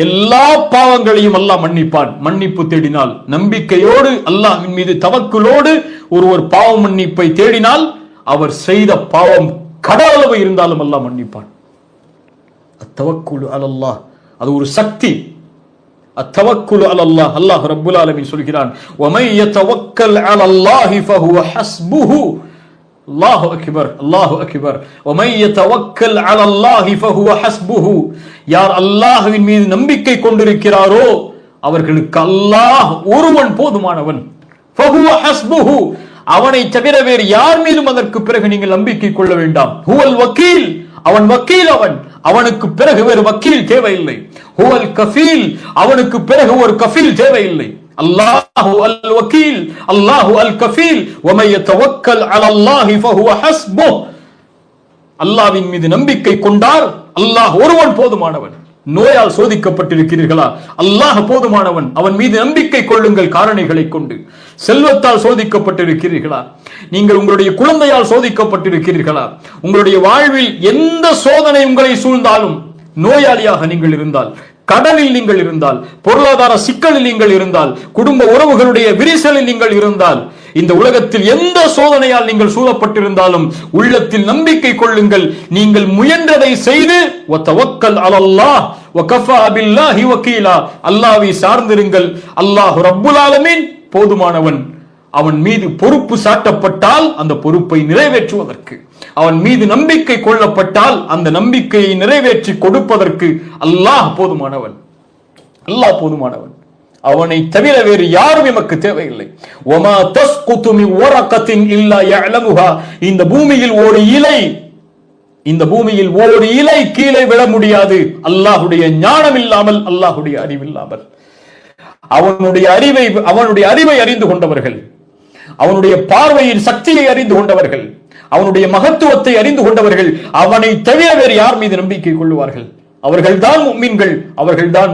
எல்லா பாவங்களையும் அல்லாஹ் மன்னிப்பான். மன்னிப்பு தேடினால், நம்பிக்கையோடு அல்லாஹ்வின் மீது தவக்குலோடு ஒருவர் பாவ மன்னிப்பை தேடினால் அவர் செய்த பாவம் கடலளவு இருந்தாலும் அல்லாஹ் மன்னிப்பான். அத்தவக்குலு அலல்லாஹ், அது ஒரு சக்தி. அத்தவக்குலு அலல்லாஹ். அல்லாஹ் ரப்புல் ஆலமீன் சொல்கிறான், வமை யதவக்கல் அலல்லாஹி ஃபஹுவ ஹஸ்புஹு. அல்லாஹு அக்பர், அல்லாஹு அக்பர். வமை யதவக்கல் அலல்லாஹி ஃபஹுவ ஹஸ்புஹு. யார் அல்லாஹ்வின் மீது நம்பிக்கை கொண்டிருக்கிறாரோ அவர்களுக்கு அல்லாஹ் ஒருவன் போதுமானவன். ஃபஹுவ ஹஸ்புஹு. அவனை தவிர வேறு யார் மீதும் அதற்கு பிறகு நீங்கள் நம்பிக்கை கொள்ள வேண்டாம். ஹுவல் வக்கீல், அவன் வக்கீல். அவனுக்கு பிறகு வேறு வக்கீல் தேவையில்லை. ஹுவல் கஃபீல், அவனுக்கு பிறகு ஒரு கஃபீல் தேவையில்லை. அல்லாஹு அல் வக்கீல், அல்லாஹு அல் கஃபீல். வமை யதவக்கல் அலல்லாஹி ஃபஹுவ ஹஸ்புஹு. அல்லாஹ்வின் மீது நம்பிக்கை கொண்டால் அல்லாஹ் ஒருவன் போதுமானவன். நோயால் சோதிக்கப்பட்டிருக்கிறீர்களா? அல்லாஹ் போதுமானவன், அவன் மீது நம்பிக்கை கொள்ளுங்கள் காரணிகளை கொண்டு. செல்வத்தால் சோதிக்கப்பட்டிருக்கிறீர்களா? நீங்கள் உங்களுடைய குழந்தையால் சோதிக்கப்பட்டிருக்கிறீர்களா? உங்களுடைய வாழ்வில் எந்த சோதனை உங்களை சூழ்ந்தாலும், நோயாளியாக நீங்கள் இருந்தால், கடனில் நீங்கள் இருந்தால், பொருளாதார சிக்கலில் நீங்கள் இருந்தால், குடும்ப உறவுகளுடைய விரிசலில் நீங்கள் இருந்தால், இந்த உலகத்தில் எந்த சோதனையால் நீங்கள் சூழப்பட்டிருந்தாலும் உள்ளத்தில் நம்பிக்கை கொள்ளுங்கள். நீங்கள் முயன்றதை செய்து வதவக்கல் அலல்லாஹ் வகஃபா பில்லாஹி வகீலா. அல்லாஹ்வை சார்ந்திருங்கள். அல்லாஹ் ரப்புல் ஆலமீன் போதுமானவன். அவன் மீது பொறுப்பு சாட்டப்பட்டால் அந்த பொறுப்பை நிறைவேற்றுவதற்கு, அவன் மீது நம்பிக்கை கொள்ளப்பட்டால் அந்த நம்பிக்கையை நிறைவேற்றி கொடுப்பதற்கு அல்லாஹ் போதுமானவன். அல்லாஹ் போதுமானவன். அவனை தவிர வேறு யாரும் எமக்கு தேவையில்லை. வமா தஸ்குது மின் வரகத்தின் இல்லா யஅலமுஹா. இந்த பூமியில் ஒரு இலை கீழே விழ முடியாது அல்லாஹ்வுடைய ஞானம் இல்லாமல், அல்லாஹ்வுடைய அறிவில்லாமல். அவனுடைய அறிவை அறிந்து கொண்டவர்கள், அவனுடைய பார்வையின் சக்தியை அறிந்து கொண்டவர்கள், அவனுடைய மகத்துவத்தை அறிந்து கொண்டவர்கள் அவனை தவிர வேறு யார் மீது நம்பிக்கை கொள்ளுவார்கள்? அவர்கள்தான் முஃமின்கள், அவர்கள்தான்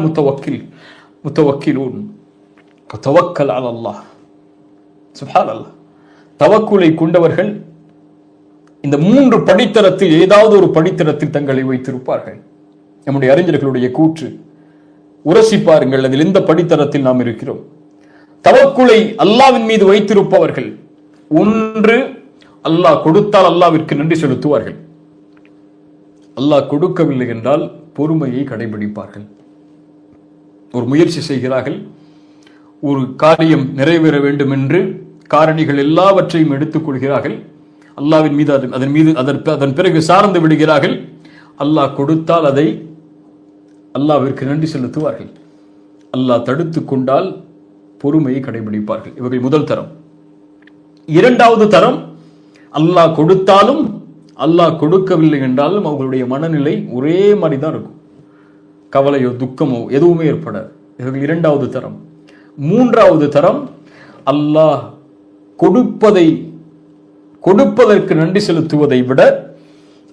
முத்தவக்கிலூன். தவக்கல் அலல்லாஹ். சுப்ஹானல்லாஹ். தவக்குலை கொண்டவர்கள் இந்த 3 படித்தரத்தில் ஏதாவது ஒரு படித்தரத்தில் தங்களை வைத்திருப்பார்கள். நம்முடைய அறிஞர்களுடைய கூற்று, உரசி பாருங்கள், அதில் எந்த படித்தரத்தில் நாம் இருக்கிறோம். தவக்குலை அல்லாஹ்வின் மீது வைத்திருப்பவர்கள், ஒன்று அல்லாஹ் கொடுத்தால் அல்லாஹ்விற்கு நன்றி செலுத்துவார்கள். அல்லாஹ் கொடுக்கவில்லை என்றால் பொறுமையை கடைபிடிப்பார்கள். ஒரு முயற்சி செய்கிறார்கள், ஒரு காரியம் நிறைவேற வேண்டும் என்று காரணிகள் எல்லாவற்றையும் எடுத்துக் கொள்கிறார்கள். அல்லாஹ்வின் மீது அதன் பிறகு சார்ந்து விடுகிறார்கள். அல்லாஹ் கொடுத்தால் அதை அல்லாஹ்விற்கு நன்றி செலுத்துவார்கள். அல்லாஹ் தடுத்து கொண்டால் பொறுமையை கடைபிடிப்பார்கள். இவர்கள் முதல் தரம். இரண்டாவது தரம், அல்லாஹ் கொடுத்தாலும் அல்லாஹ் கொடுக்கவில்லை என்றாலும் அவர்களுடைய மனநிலை ஒரே மாதிரி தான் இருக்கும். கவலையோ துக்கமோ எதுவுமே ஏற்படாது. இவர்கள் இரண்டாவது தரம். மூன்றாவது தரம், அல்லாஹ் கொடுப்பதற்கு நன்றி செலுத்துவதை விட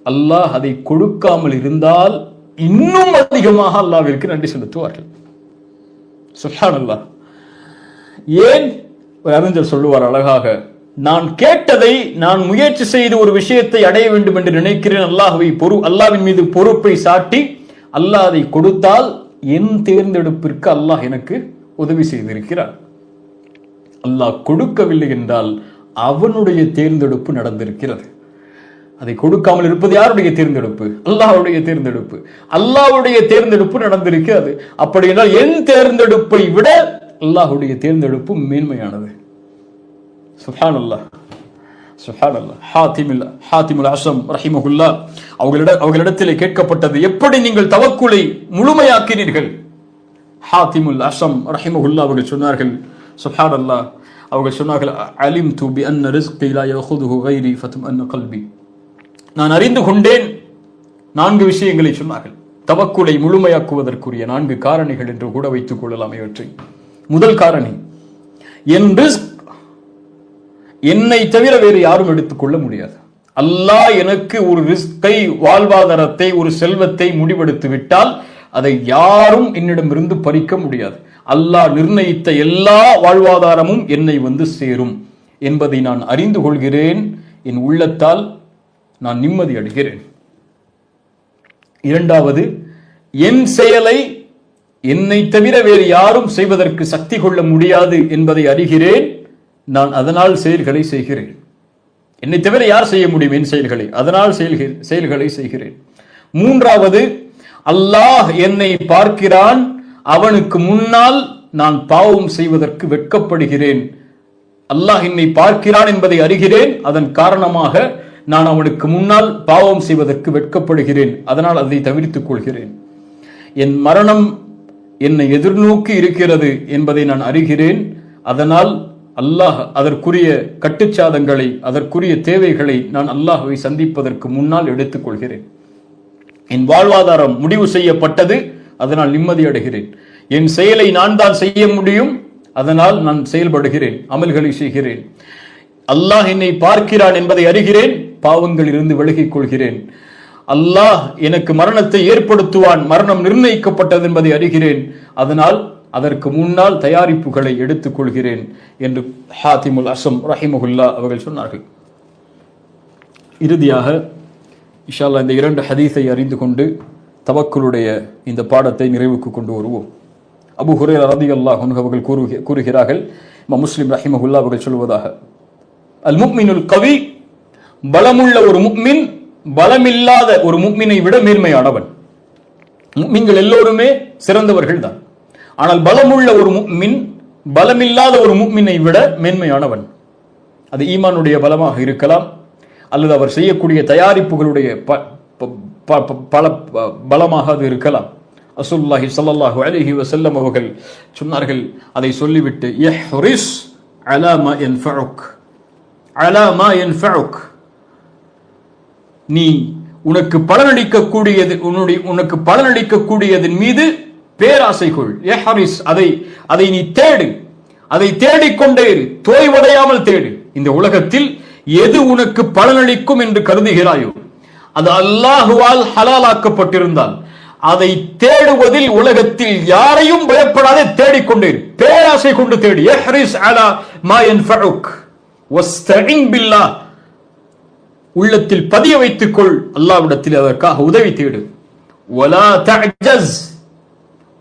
அல்லாஹ் அதை கொடுக்காமல் இருந்தால் இன்னும் அதிகமாக அல்லாஹ்விற்கு நன்றி செலுத்துவார்கள். சுப்ஹானல்லாஹ். ஏன்? ஒரு அறிஞர் சொல்லுவார் அழகாக, நான் கேட்டதை, நான் முயற்சி செய்து ஒரு விஷயத்தை அடைய வேண்டும் என்று நினைக்கிறேன், அல்லாஹ்வின் மீது பொறுப்பை சாட்டி அல்லாஹ் அதை கொடுத்தால் என் தேர்ந்தெடுப்பிற்கு அல்லாஹ் எனக்கு உதவி செய்திருக்கிறார். அல்லாஹ் கொடுக்கவில்லை என்றால் அவனுடைய தேர்ந்தெடுப்பு நடந்திருக்கிறது. அதை கொடுக்காமல் இருப்பது யாருடைய தேர்ந்தெடுப்பு? அல்லாஹ்வுடைய தேர்ந்தெடுப்பு. அல்லாஹ்வுடைய தேர்ந்தெடுப்பு நடந்திருக்கிறது. அப்படி என்றால் என் தேர்ந்தெடுப்பை விட அல்லாஹ்வுடைய தேர்ந்தெடுப்பு மேன்மையானது. சுப்ஹானல்லாஹ், சுப்ஹானல்லாஹ். ஹாத்திமுல் அஸம் ரஹிமஹுல்லாஹ் அவர்களிடத்திலே கேட்கப்பட்டது, எப்படி நீங்கள் தவக்குலை முழுமையாக்கினீர்கள்? ஹாத்திமுல் அஸம் ரஹிமஹுல்லாஹ் அவர்கள் சொன்னார்கள், சுப்ஹானல்லாஹ், அவர்கள் சொன்னார்கள், அலிம்து பி அன்ன ரிஸ்கி லா யஅஹுதுஹு கைரி ஃபத்மஅன்ன கல்பி. நான் அறிந்து கொண்டேன். 4 விஷயங்களை சொன்னார்கள். தவக்குலை முழுமையாக்குவதற்குரிய 4 காரணிகள் என்று கூட வைத்துக் கொள்ளலாம் இவற்றை. முதல் காரணி, என் ரிஸ்க் என்னை தவிர வேறு யாரும் எடுத்துக்கொள்ள முடியாது. அல்லாஹ் எனக்கு ஒரு ரிஸ்கை, வாழ்வாதாரத்தை, ஒரு செல்வத்தை முடிவெடுத்து விட்டால் அதை யாரும் என்னிடமிருந்து பறிக்க முடியாது. அல்லாஹ் நிர்ணயித்த எல்லா வாழ்வாதாரமும் என்னை வந்து சேரும் என்பதை நான் அறிந்து கொள்கிறேன். என் உள்ளத்தால் நான் நிம்மதி அடைகிறேன். இரண்டாவது, என் செயலை என்னை தவிர வேறு யாரும் செய்வதற்கு சக்தி கொள்ள முடியாது என்பதை அறிகிறேன். நான் அதனால் செயல்களை செய்கிறேன். என்னை தவிர யார் செய்ய முடியும் என் செயல்களை? அதனால் செயல்களை செய்கிறேன். மூன்றாவது, அல்லாஹ் என்னை பார்க்கிறான். அவனுக்கு முன்னால் நான் பாவம் செய்வதற்கு வெட்கப்படுகிறேன். அல்லாஹ் என்னை பார்க்கிறான் என்பதை அறிகிறேன். அதன் காரணமாக நான் அவனுக்கு முன்னால் பாவம் செய்வதற்கு வெட்கப்படுகிறேன். அதனால் அதை தவிர்த்துக் கொள்கிறேன். என் மரணம் என்னை எதிர்நோக்கி இருக்கிறது என்பதை நான் அறிகிறேன். அதனால் அல்லாஹ் அதற்குரிய கட்டுச்சாதங்களை, அதற்குரிய தேவைகளை நான் அல்லாஹ்வை சந்திப்பதற்கு முன்னால் எடுத்துக் கொள்கிறேன். என் வாழ்வாதாரம் முடிவு செய்யப்பட்டது, அதனால் நிம்மதி அடைகிறேன். என் செயலை நான் தான் செய்ய முடியும், அதனால் நான் செயல்படுகிறேன், அமல்களை செய்கிறேன். அல்லாஹ் என்னை பார்க்கிறான் என்பதை அறிகிறேன். பாவங்களில் இருந்து விலகிக் கொள்கிறேன். அல்லாஹ் எனக்கு மரணத்தை ஏற்படுத்துவான், மரணம் நிர்ணயிக்கப்பட்டது என்பதை அறிகிறேன். அதனால் அதற்கு முன்னால் தயாரிப்புகளை எடுத்துக் கொள்கிறேன் என்று ஹாத்திமுல் அஸம் ரஹிமஹுல்லாஹ் அவர்கள் சொன்னார்கள். இறுதியாக இன்ஷா அல்லாஹ் இந்த 2 ஹதீஸை அறிந்து கொண்டு தவக்குலுடைய இந்த பாடத்தை நிறைவுக்கு கொண்டு வருவோம். அபூ ஹுரைரா ரலியல்லாஹு அன்ஹு அவர்கள் கூறுகிறார்கள், முஸ்லிம் ரஹிமஹுல்லாஹ் அவர்கள் சொல்வதாக, அல் முஃமினுல் கவி, பலமுள்ள ஒரு முஃமின் பலமில்லாத ஒரு முஃமினை விட மேன்மையானவன். முஃமின்கள் எல்லோருமே சிறந்தவர்கள் தான். ஆனால் பலமுள்ள ஒரு முஃமின் பலமில்லாத ஒரு முஃமினை விட மேன்மையானவன். அது ஈமானுடைய பலமாக இருக்கலாம், அல்லது அவர் செய்யக்கூடிய தயாரிப்புகளுடைய பலமாக அது இருக்கலாம். ரசூலுல்லாஹி ஸல்லல்லாஹு அலைஹி வஸல்லம் அவர்கள் சொன்னார்கள், அதை சொல்லிவிட்டு, இஹ்ரிஸ் அலா மா யன்ஃபஉக், அலா மா யன்ஃபஉக், நீ உனக்கு பலனளிக்கக்கூடியதின் மீது பேராசை கொள். இஹ்ரிஸ், அதை நீ தேடு, அதை தேடிக்கொண்டே இரு, தோய்வடையாமல் தேடு. இந்த உலகத்தில் எது உனக்கு பலனளிக்கும் என்று கருதுகிறாயோ அது அல்லாஹுவால் ஹலாலாக்கப்பட்டிருந்தால் அதை தேடுவதில் உலகத்தில் யாரையும் பயப்படாதே தேடிக்கொண்டே பேராசை கொண்டு தேடி இஹ்ரிஸ் அலா மா யன்ஃபஉக் வஸ்தஇன் பில்லாஹ் உள்ளத்தில் பதிய வைத்துக் கொள், அல்லாஹ்விடத்தில் அதற்காக உதவி தேடு. வலா தஅஜஸ்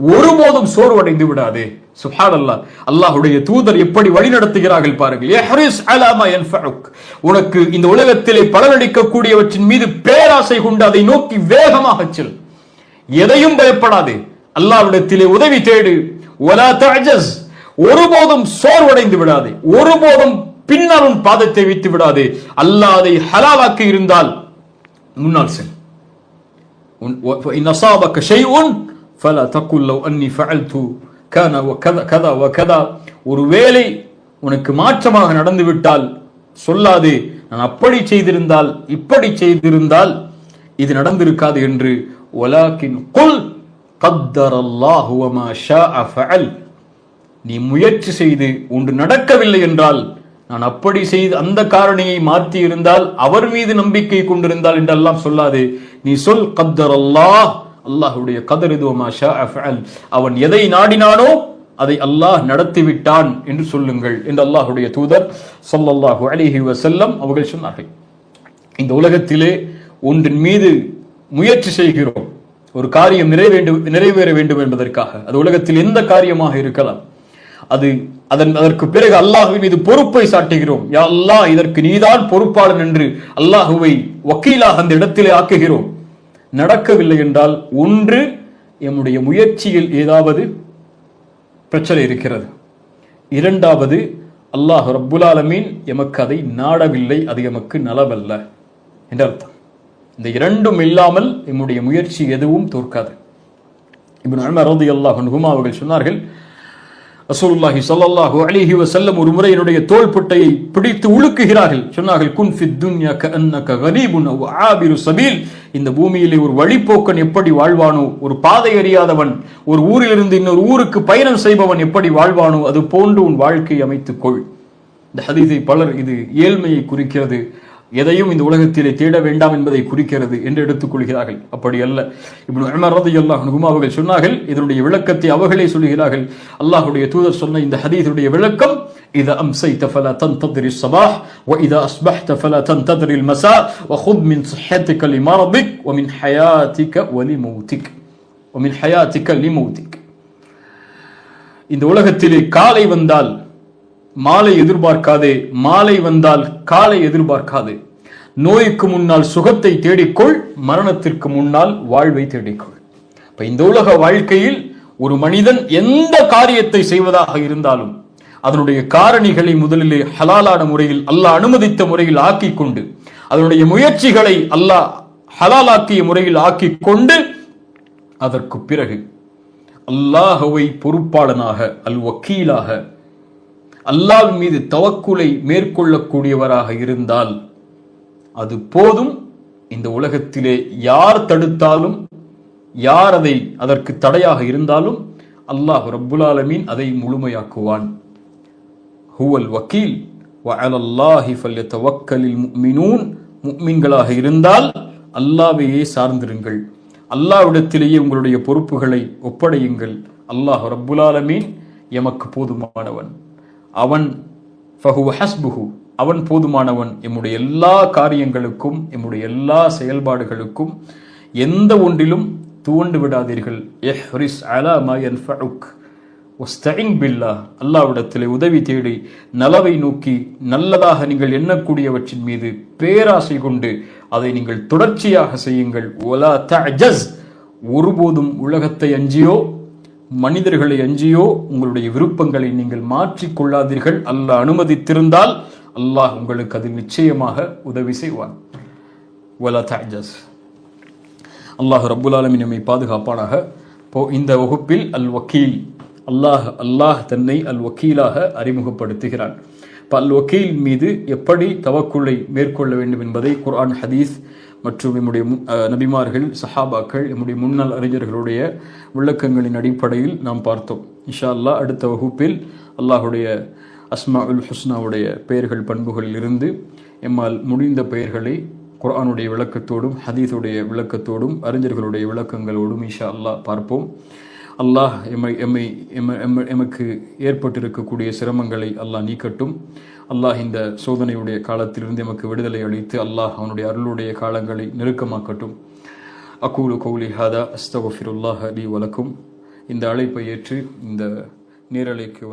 ஒருபோதும் சோர்வடைந்து விடாதே. சுப்ஹானல்லாஹ், அல்லாஹ்வுடைய தூதர் எப்படி வழி நடத்துகிறார்கள் பாருங்கள். இஹ்ரிஸ் அலா மா யன்ஃபஉக் உனக்கு இந்த உலகத்திலே பலனளிக்கக்கூடியவற்றின் மீது பேராசை கொண்டு அதை நோக்கி வேகமாக செல். எதையும் பயப்படாதே, அல்லாஹ்விடத்திலே உதவி தேடு. வலா தஅஜஸ் ஒருபோதும் சோர்வடைந்து விடாதே, ஒருபோதும் பின்னால் உன் பாதத்தை வைத்து விடாதே. அல்லாஹ் அதை ஹலாலாக்கி இருந்தால் முன்னால் செல். இன் அஸாபக ஷைஉன் ஃபலா தகுல் லவ் அன்னி ஃபஅல்து கான வகதா வகதா ஒருவேளை உனக்கு மாற்றமாக நடந்து விட்டால் சொல்லாதே நான் அப்படி செய்திருந்தால் இப்படி செய்திருந்தால் இது நடந்திருக்காது என்று. வலாக்கின் குல் கத்தரல்லாஹு வமா ஷாஅ ஃபஅல் நீ முயற்சி செய்து ஒன்று நடக்கவில்லை என்றால் நான் அப்படி செய்து அந்த காரணியை மாற்றி இருந்தால் அவர் மீது நம்பிக்கை கொண்டிருந்தால் என்றெல்லாம் சொல்லாதே. நீ சொல் கத்தரல்லாஹ் அல்லாஹ்வுடைய கதர் இது வமா ஷாஅ ஃபஅல் அவன் எதை நாடினானோ அதை அல்லாஹ் நடத்திவிட்டான் என்று சொல்லுங்கள் என்று அல்லாஹ்வுடைய தூதர் ஸல்லல்லாஹு அலைஹி வஸல்லம் அவர்கள் சொன்னார்கள். இந்த உலகத்திலே ஒன்றின் மீது முயற்சி செய்கிறோம், ஒரு காரியம் நிறைவேற வேண்டும் என்பதற்காக. அது உலகத்தில் எந்த காரியமாக இருக்கலாம். அதற்கு பிறகு அல்லாஹ்வின் மீது பொறுப்பை சாட்டுகிறோம். யா அல்லாஹ் இதற்கு நீதான் பொறுப்பாளன் என்று அல்லாஹுவை வக்கீலாக அந்த இடத்திலே ஆக்குகிறோம். நடக்கவில்லை என்றால் ஒன்று எம்முடைய முயற்சியில் ஏதாவது பிரச்சனை இருக்கிறது, இரண்டாவது அல்லாஹ் ரப்புல் ஆலமீன் எமக்கு அதை நாடவில்லை, அது எமக்கு நலவல்ல என்ற அர்த்தம். இந்த இரண்டும் இல்லாமல் எம்முடைய முயற்சி எதுவும் தோற்காது. இப்னு உமர் ரலியல்லாஹு அன்ஹுமா அவர்கள் சொன்னார்கள், ரசூலுல்லாஹி ஸல்லல்லாஹு அலைஹி வஸல்லம் ஒரு முறை என்னுடைய தோள்பட்டையை பிடித்து உலுக்குகிறார்கள். சொன்னார்கள், குன் ஃபித் துன்யா கஅன்னக கரீபுன் அவ் ஆபிரு சபீல் இந்த பூமியிலே ஒரு வழிப்போக்கன் எப்படி வாழ்வானோ, ஒரு பாதை அறியாதவன் ஒரு ஊரிலிருந்து இன்னொரு ஊருக்கு பயணம் செய்பவன் எப்படி வாழ்வானோ அது போன்று உன் வாழ்க்கையை அமைத்துக் கொள். இந்த ஹதீஸை பலர் இது ஏழ்மையை குறிக்கிறது, எதையும் இந்த உலகத்திலே தேட வேண்டாம் என்பதை குறிக்கிறது என்று எடுத்துக் கொள்கிறார்கள். அப்படி அல்ல. இப்னு உமர் ரலியல்லாஹு அன்ஹு அவர்கள் சொன்னார்கள், இதனுடைய விளக்கத்தை அவர்களே சொல்கிறார்கள். அல்லாஹ்வுடைய தூதர் சொன்ன இந்த ஹதீஸுடைய விளக்கம், இதா அம்சைத ஃபலா தன்ததிரி ஸபாஹ் வ இதா அஸ்பஹ்த ஃபலா தன்ததிரி அல்மஸா வ குத் மின் ஸஹ்ஹதிக லிமரதிக் வ மின் ஹயாதிக வ லிமௌதிக் வ மின் ஹயாதிக லிமௌதிக். இந்த உலகத்திலே காலை வந்தால் மாலை எதிர்பார்க்காதே, மாலை வந்தால் காலை எதிர்பார்க்காதே. நோய்க்கு முன்னால் சுகத்தை தேடிக்கொள், மரணத்திற்கு முன்னால் வாழ்வை தேடிக்கொள். இப்ப இந்த உலக வாழ்க்கையில் ஒரு மனிதன் எந்த காரியத்தை செய்வதாக இருந்தாலும் அதனுடைய காரணிகளை முதலிலே ஹலாலான முறையில் அல்லாஹ் அனுமதித்த முறையில் ஆக்கிக் கொண்டு, அதனுடைய முயற்சிகளை அல்லாஹ் ஹலாலாக்கிய முறையில் ஆக்கிக் கொண்டு, அதற்கு பிறகு அல்லாஹ்வை பொறுப்பாளனாக அல் வக்கீலாக அல்லாஹ்வின் மீது தவக்குலை மேற்கொள்ளக்கூடியவராக இருந்தால் அது போதும். இந்த உலகத்திலே யார் தடுத்தாலும், யார் அதற்கு தடையாக இருந்தாலும் அல்லாஹ் ரப்புல் ஆலமீன் அதை முழுமையாக்குவான். ஹுவல் வக்கீல் வ அலல்லாஹி ஃபல்யதவக்கலில் முஃமினூன் முஃமின்களாக இருந்தால் அல்லாஹ்வையே சார்ந்திருங்கள், அல்லாஹ்விடத்திலேயே உங்களுடைய பொறுப்புகளை ஒப்படையுங்கள். அல்லாஹ் ரப்புல் ஆலமீன் எமக்கு போதுமானவன், அவன் ஃபஹுவ ஹஸ்புஹு அவன் போதுமானவன். எம்முடைய எல்லா காரியங்களுக்கும் எம்முடைய எல்லா செயல்பாடுகளுக்கும் எந்த ஒன்றிலும் துவண்டு விடாதீர்கள். இஹ்ரிஸ் அலா மா யன்ஃபஉக் வஸ்தஇன் பில்லாஹ் அல்லாஹ்விடத்திலே உதவி தேடி நலவை நோக்கி நல்லதாக நீங்கள் எண்ணக்கூடியவற்றின் மீது பேராசை கொண்டு அதை நீங்கள் தொடர்ச்சியாக செய்யுங்கள். வலா தஅஜஸ் ஒருபோதும் உலகத்தை அஞ்சியோ மனிதர்களை அஞ்சியோ உங்களுடைய விருப்பங்களை நீங்கள் மாற்றிக் கொள்ளாதீர்கள். அல்லாஹ் அனுமதித்திருந்தால் அல்லாஹ் உங்களுக்கு அதில் நிச்சயமாக உதவி செய்வான். வலா தஅஜஸ். அல்லாஹ் ரப்புல் ஆலமீன் நம்மை பாதுகாப்பானாக. இந்த வகுப்பில் அல் வக்கீல் அல்லாஹ் தன்னை அல் வக்கீலாக அறிமுகப்படுத்துகிறான். அல் வக்கீல் மீது எப்படி தவக்குலை மேற்கொள்ள வேண்டும் என்பதை குர்ஆன், ஹதீஸ் மற்றும் நம்முடைய நபிமார்கள், சஹாபாக்கள், நம்முடைய முன்னாள் அறிஞர்களுடைய விளக்கங்களின் அடிப்படையில் நாம் பார்த்தோம். இன்ஷா அல்லாஹ் அடுத்த வகுப்பில் அல்லாஹுடைய அஸ்மாஉல் ஹுஸ்னாவுடைய பெயர்கள் பண்புகளில் இருந்து எம்மால் முடிந்த பெயர்களை குர்ஆனுடைய விளக்கத்தோடும் ஹதீஸுடைய விளக்கத்தோடும் அறிஞர்களுடைய விளக்கங்களோடும் இன்ஷா அல்லாஹ் பார்ப்போம். அல்லாஹ் எமக்கு ஏற்பட்டிருக்கக்கூடிய சிரமங்களை அல்லாஹ் நீக்கட்டும். அல்லாஹ் இந்த சோதனையுடைய காலத்திலிருந்து எமக்கு விடுதலை அளித்து அல்லாஹ் அவனுடைய அருளுடைய காலங்களை நெருக்கமாக்கட்டும். அகூலு கௌலி ஹாதா அஸ்தக்ஃபிருல்லாஹ லீ வலக்கும். இந்த அழைப்பை ஏற்று இந்த நேரலைக்கு